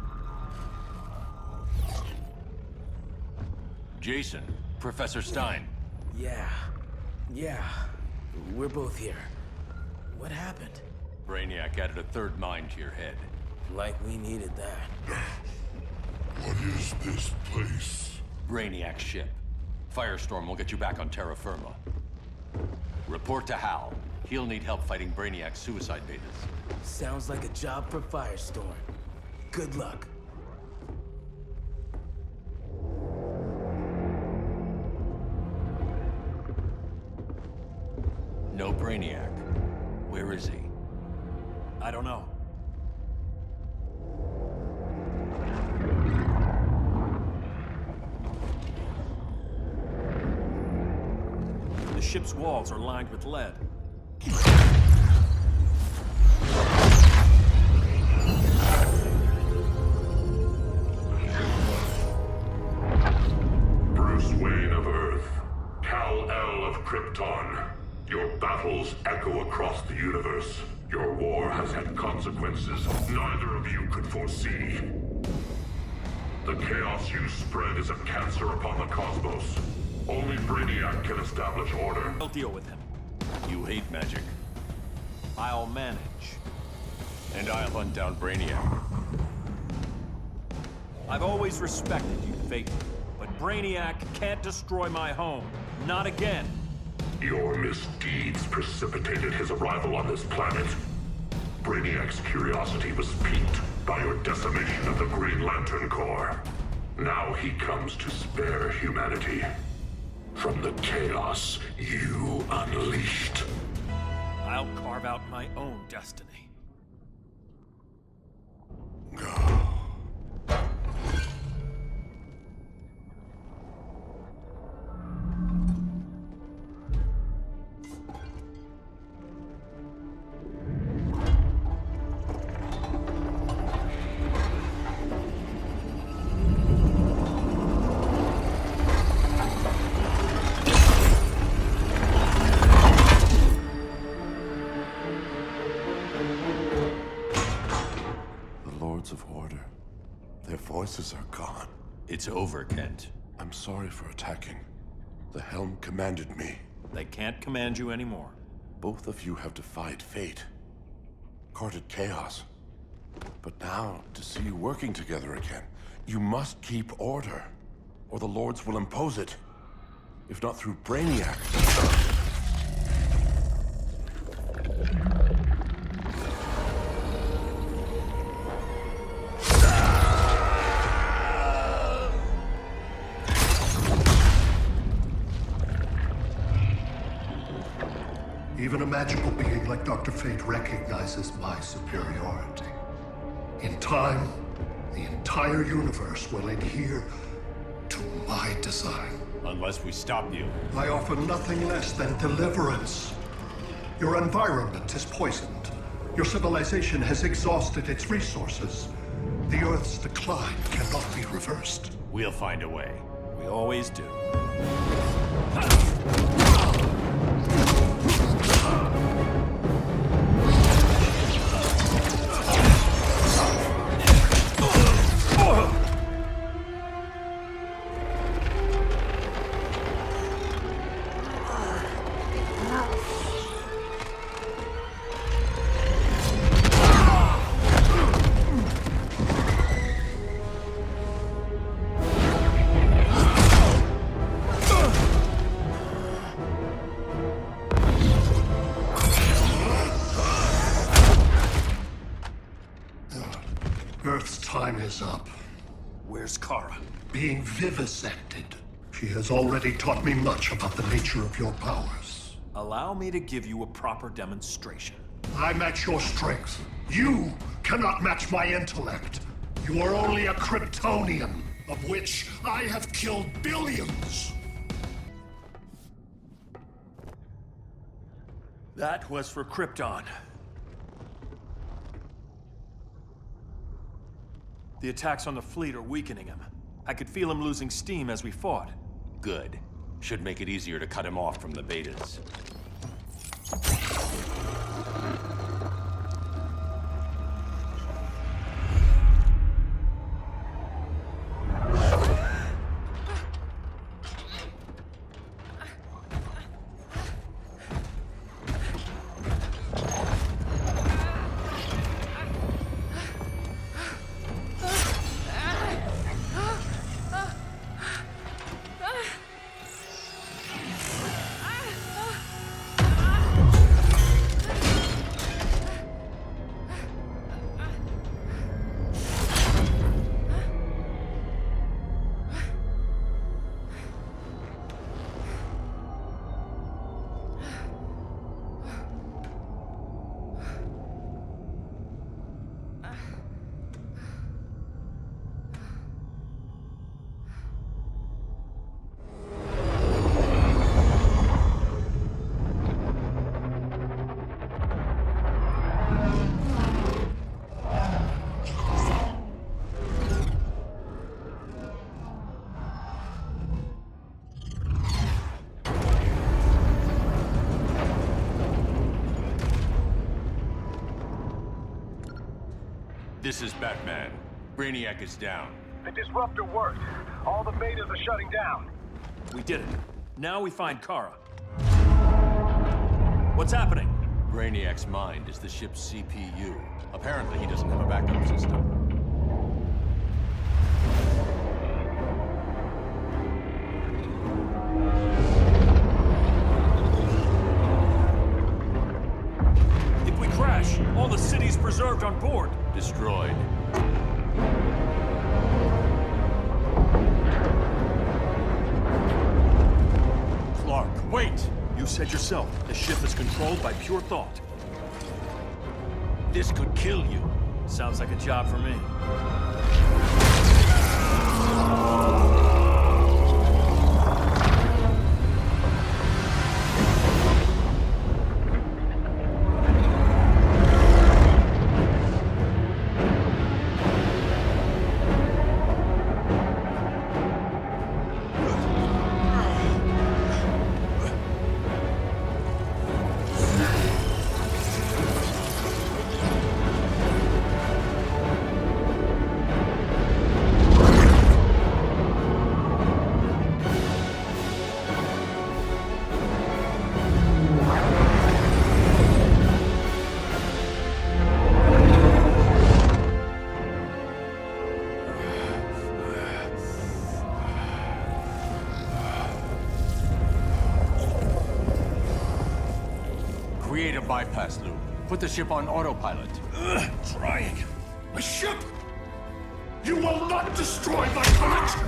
Jason, Professor Stein. Yeah. We're both here. What happened? Brainiac added a third mind to your head. Like we needed that. What is this place? Brainiac's ship. Firestorm will get you back on terra firma. Report to Hal. He'll need help fighting Brainiac's suicide betas. Sounds like a job for Firestorm. Good luck. No Brainiac. Where is he? I don't know. The ship's walls are lined with lead. Bruce Wayne of Earth, Kal-El of Krypton. Your battles echo across the universe. Your war has had consequences neither of you could foresee. The chaos you spread is a cancer upon the cosmos. Only Brainiac can establish order. I'll deal with him. You hate magic. I'll manage. And I'll hunt down Brainiac. I've always respected you, Phaeton. But Brainiac can't destroy my home. Not again. Your misdeeds precipitated his arrival on this planet. Brainiac's curiosity was piqued by your decimation of the Green Lantern Corps. Now he comes to spare humanity from the chaos you unleashed. I'll carve out my own destiny. Of order. Their voices are gone. It's over, Kent. I'm sorry for attacking. The Helm commanded me. They can't command you anymore. Both of you have defied fate, courted chaos. But now, to see you working together again, you must keep order, or the Lords will impose it. If not through Brainiac. Even a magical being like Dr. Fate recognizes my superiority. In time, the entire universe will adhere to my design. Unless we stop you. I offer nothing less than deliverance. Your environment is poisoned. Your civilization has exhausted its resources. The Earth's decline cannot be reversed. We'll find a way. We always do. Earth's time is up. Where's Kara? Being vivisected. She has already taught me much about the nature of your powers. Allow me to give you a proper demonstration. I match your strength. You cannot match my intellect. You are only a Kryptonian, of which I have killed billions. That was for Krypton. The attacks on the fleet are weakening him. I could feel him losing steam as we fought. Good. Should make it easier to cut him off from the betas. This is Batman. Brainiac is down. The disruptor worked. All the betas are shutting down. We did it. Now we find Kara. What's happening? Brainiac's mind is the ship's CPU. Apparently he doesn't have a backup system. If we crash, all the city's preserved on board. Destroyed. Clark, wait! You said yourself, the ship is controlled by pure thought. This could kill you. Sounds like a job for me. Create a bypass loop. Put the ship on autopilot. Trying. A ship! You will not destroy my collection!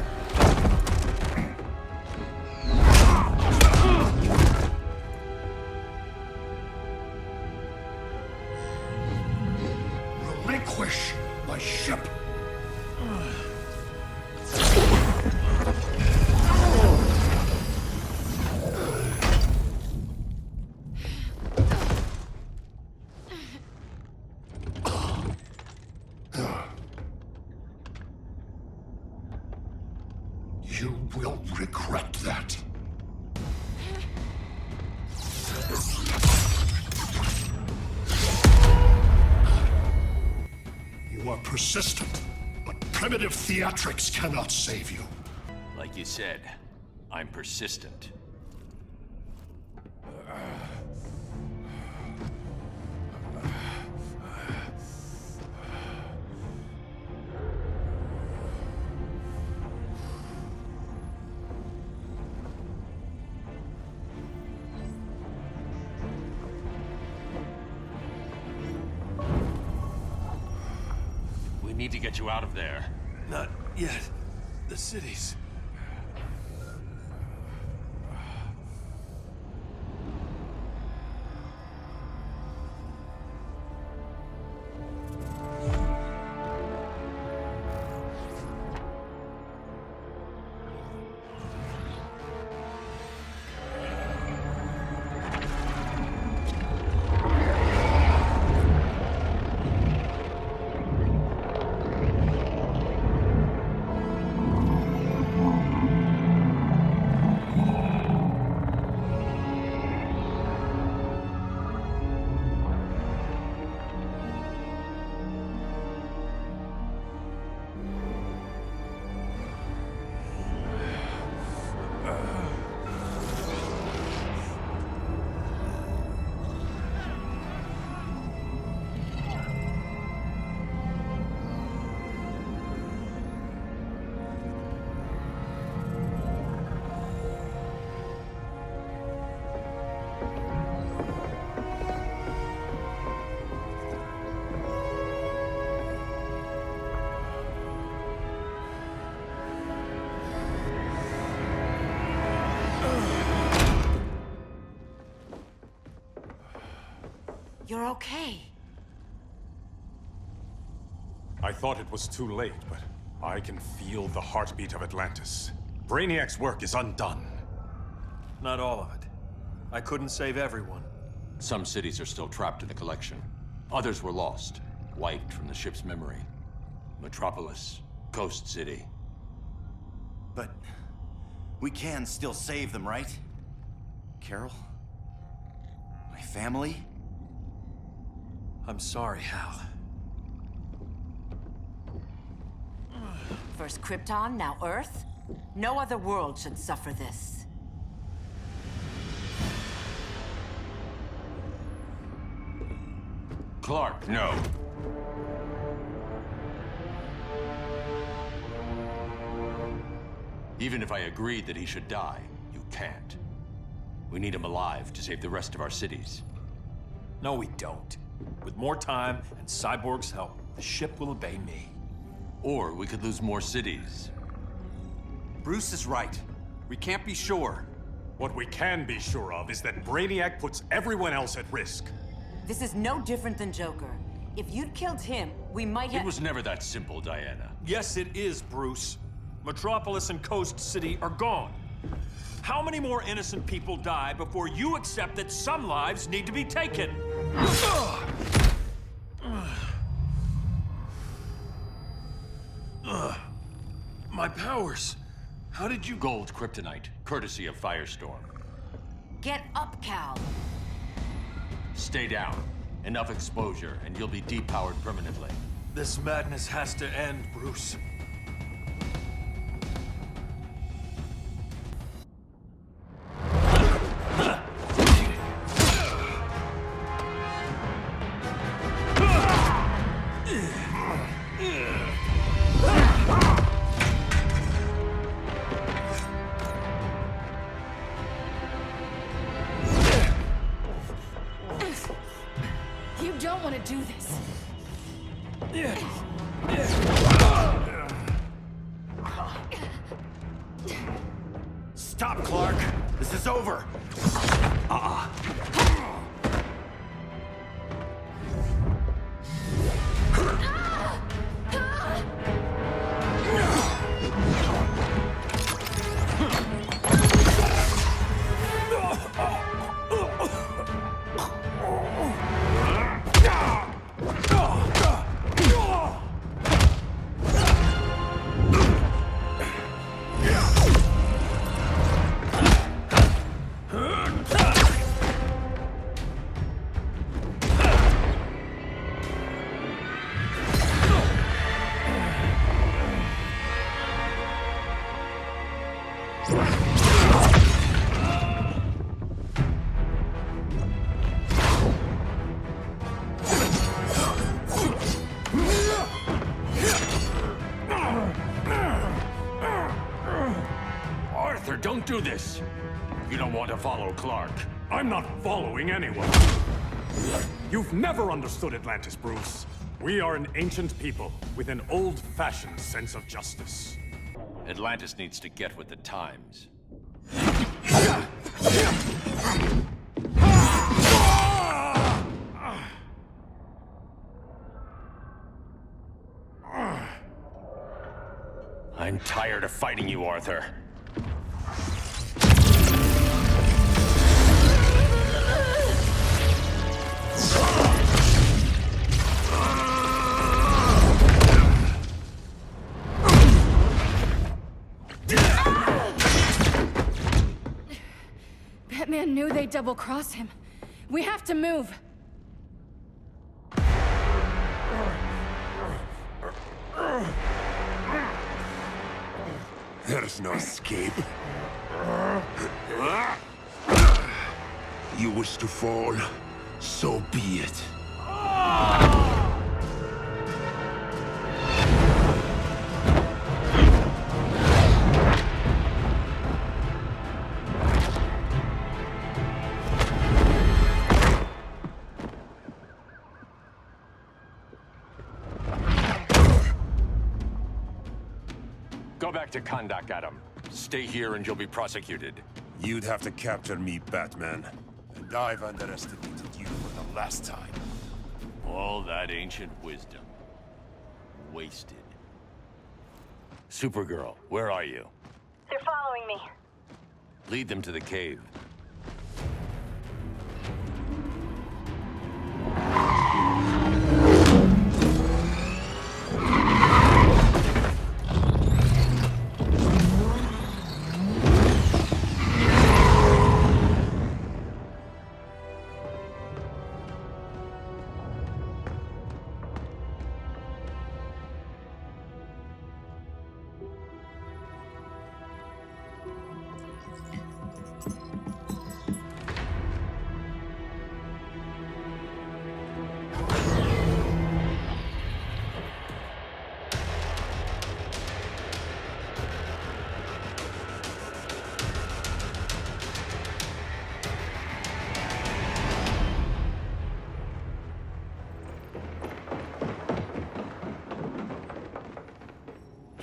Relinquish my ship! You will regret that. You are persistent, but primitive theatrics cannot save you. Like you said, I'm persistent. We need to get you out of there. Not yet. The cities. You're okay. I thought it was too late, but I can feel the heartbeat of Atlantis. Brainiac's work is undone. Not all of it. I couldn't save everyone. Some cities are still trapped in the collection. Others were lost, wiped from the ship's memory. Metropolis, Ghost City. But we can still save them, right? Carol? My family? I'm sorry, Hal. First Krypton, now Earth? No other world should suffer this. Clark, no. Even if I agreed that he should die, you can't. We need him alive to save the rest of our cities. No, we don't. With more time and Cyborg's help, the ship will obey me. Or we could lose more cities. Bruce is right. We can't be sure. What we can be sure of is that Brainiac puts everyone else at risk. This is no different than Joker. If you'd killed him, we might have— It was never that simple, Diana. Yes, it is, Bruce. Metropolis and Coast City are gone. How many more innocent people die before you accept that some lives need to be taken? My powers. How did you— Gold kryptonite, courtesy of Firestorm. Get up, Cal. Stay down. Enough exposure, and you'll be depowered permanently. This madness has to end, Bruce. You don't want to do this. Stop, Clark! This is over! Arthur, don't do this! You don't want to follow Clark. I'm not following anyone. You've never understood Atlantis, Bruce. We are an ancient people with an old-fashioned sense of justice. Atlantis needs to get with the times. I'm tired of fighting you, Arthur. Batman knew they'd double-cross him. We have to move. There's no escape. You wish to fall, so be it. Go back to Kahndaq, Adam. Stay here and you'll be prosecuted. You'd have to capture me, Batman. And I've underestimated you for the last time. All that ancient wisdom. Wasted. Supergirl, where are you? They're following me. Lead them to the cave.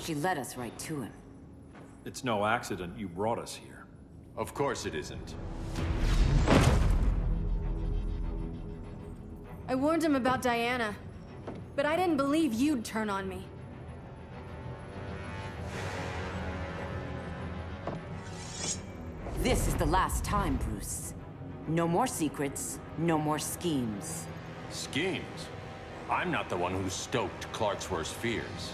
She led us right to him. It's no accident you brought us here. Of course it isn't. I warned him about Diana, but I didn't believe you'd turn on me. This is the last time, Bruce. No more secrets, no more schemes. Schemes? I'm not the one who stoked Clark's worst fears.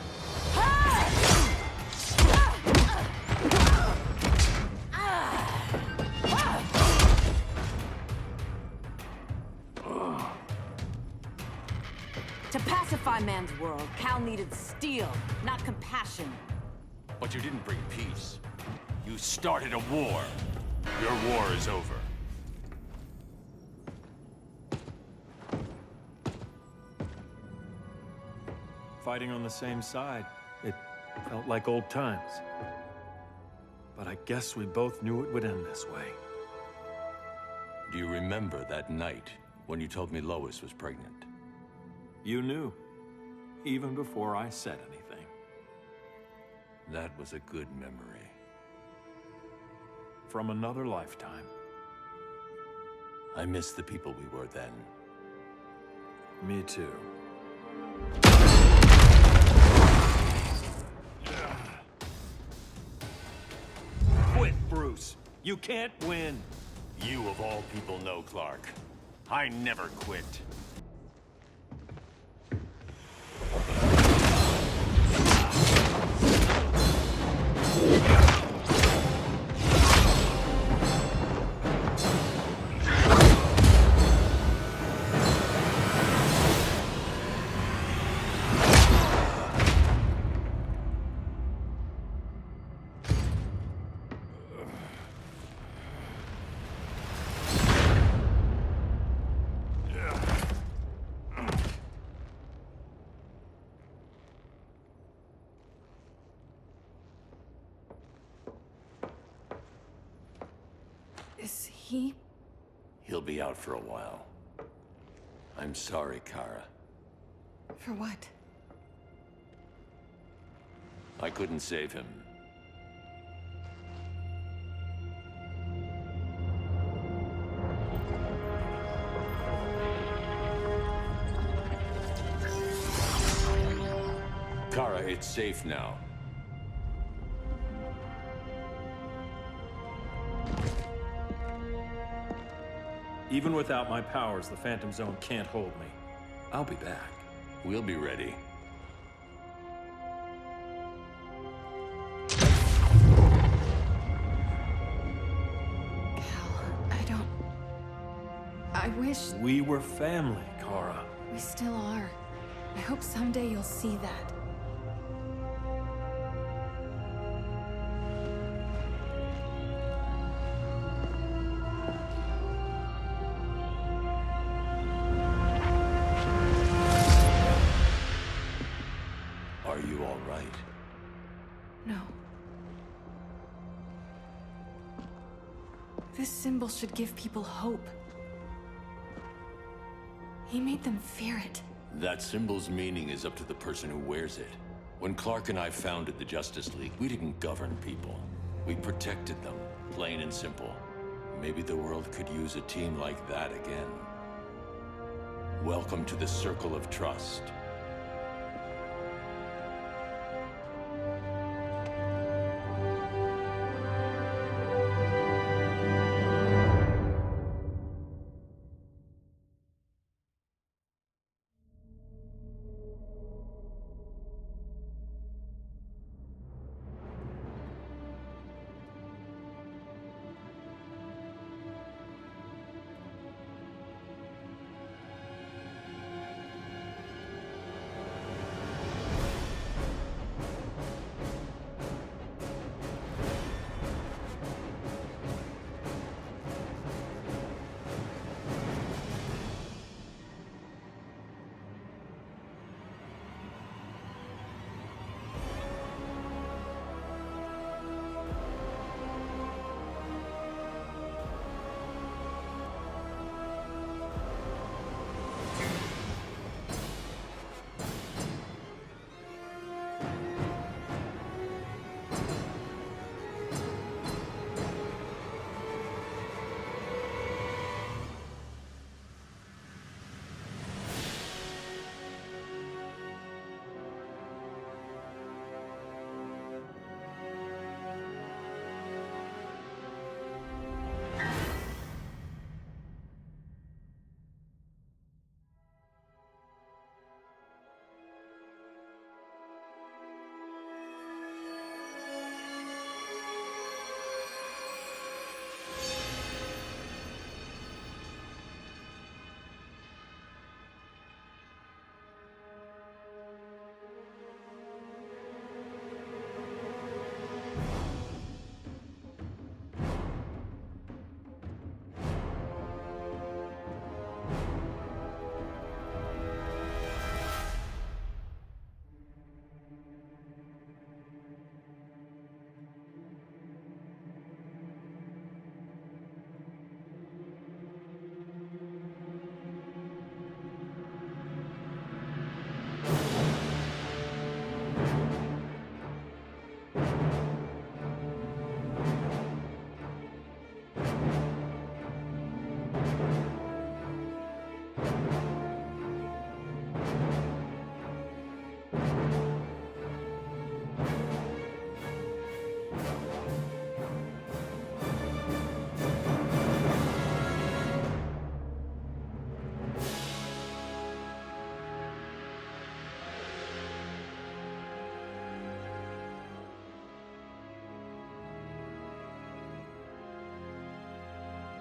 To pacify man's world, Cal needed steel, not compassion. But you didn't bring peace. You started a war. Your war is over. Fighting on the same side, it felt like old times. But I guess we both knew it would end this way. Do you remember that night when you told me Lois was pregnant? You knew, even before I said anything. That was a good memory. From another lifetime. I miss the people we were then. Me too. Quit, Bruce. You can't win. You of all people know, Clark. I never quit. Is he? He'll be out for a while. I'm sorry, Kara. For what? I couldn't save him. Kara, it's safe now. Even without my powers, the Phantom Zone can't hold me. I'll be back. We'll be ready. I wish... We were family, Kara. We still are. I hope someday you'll see that. Are you all right? No. This symbol should give people hope. He made them fear it. That symbol's meaning is up to the person who wears it. When Clark and I founded the Justice League, we didn't govern people. We protected them, plain and simple. Maybe the world could use a team like that again. Welcome to the Circle of Trust.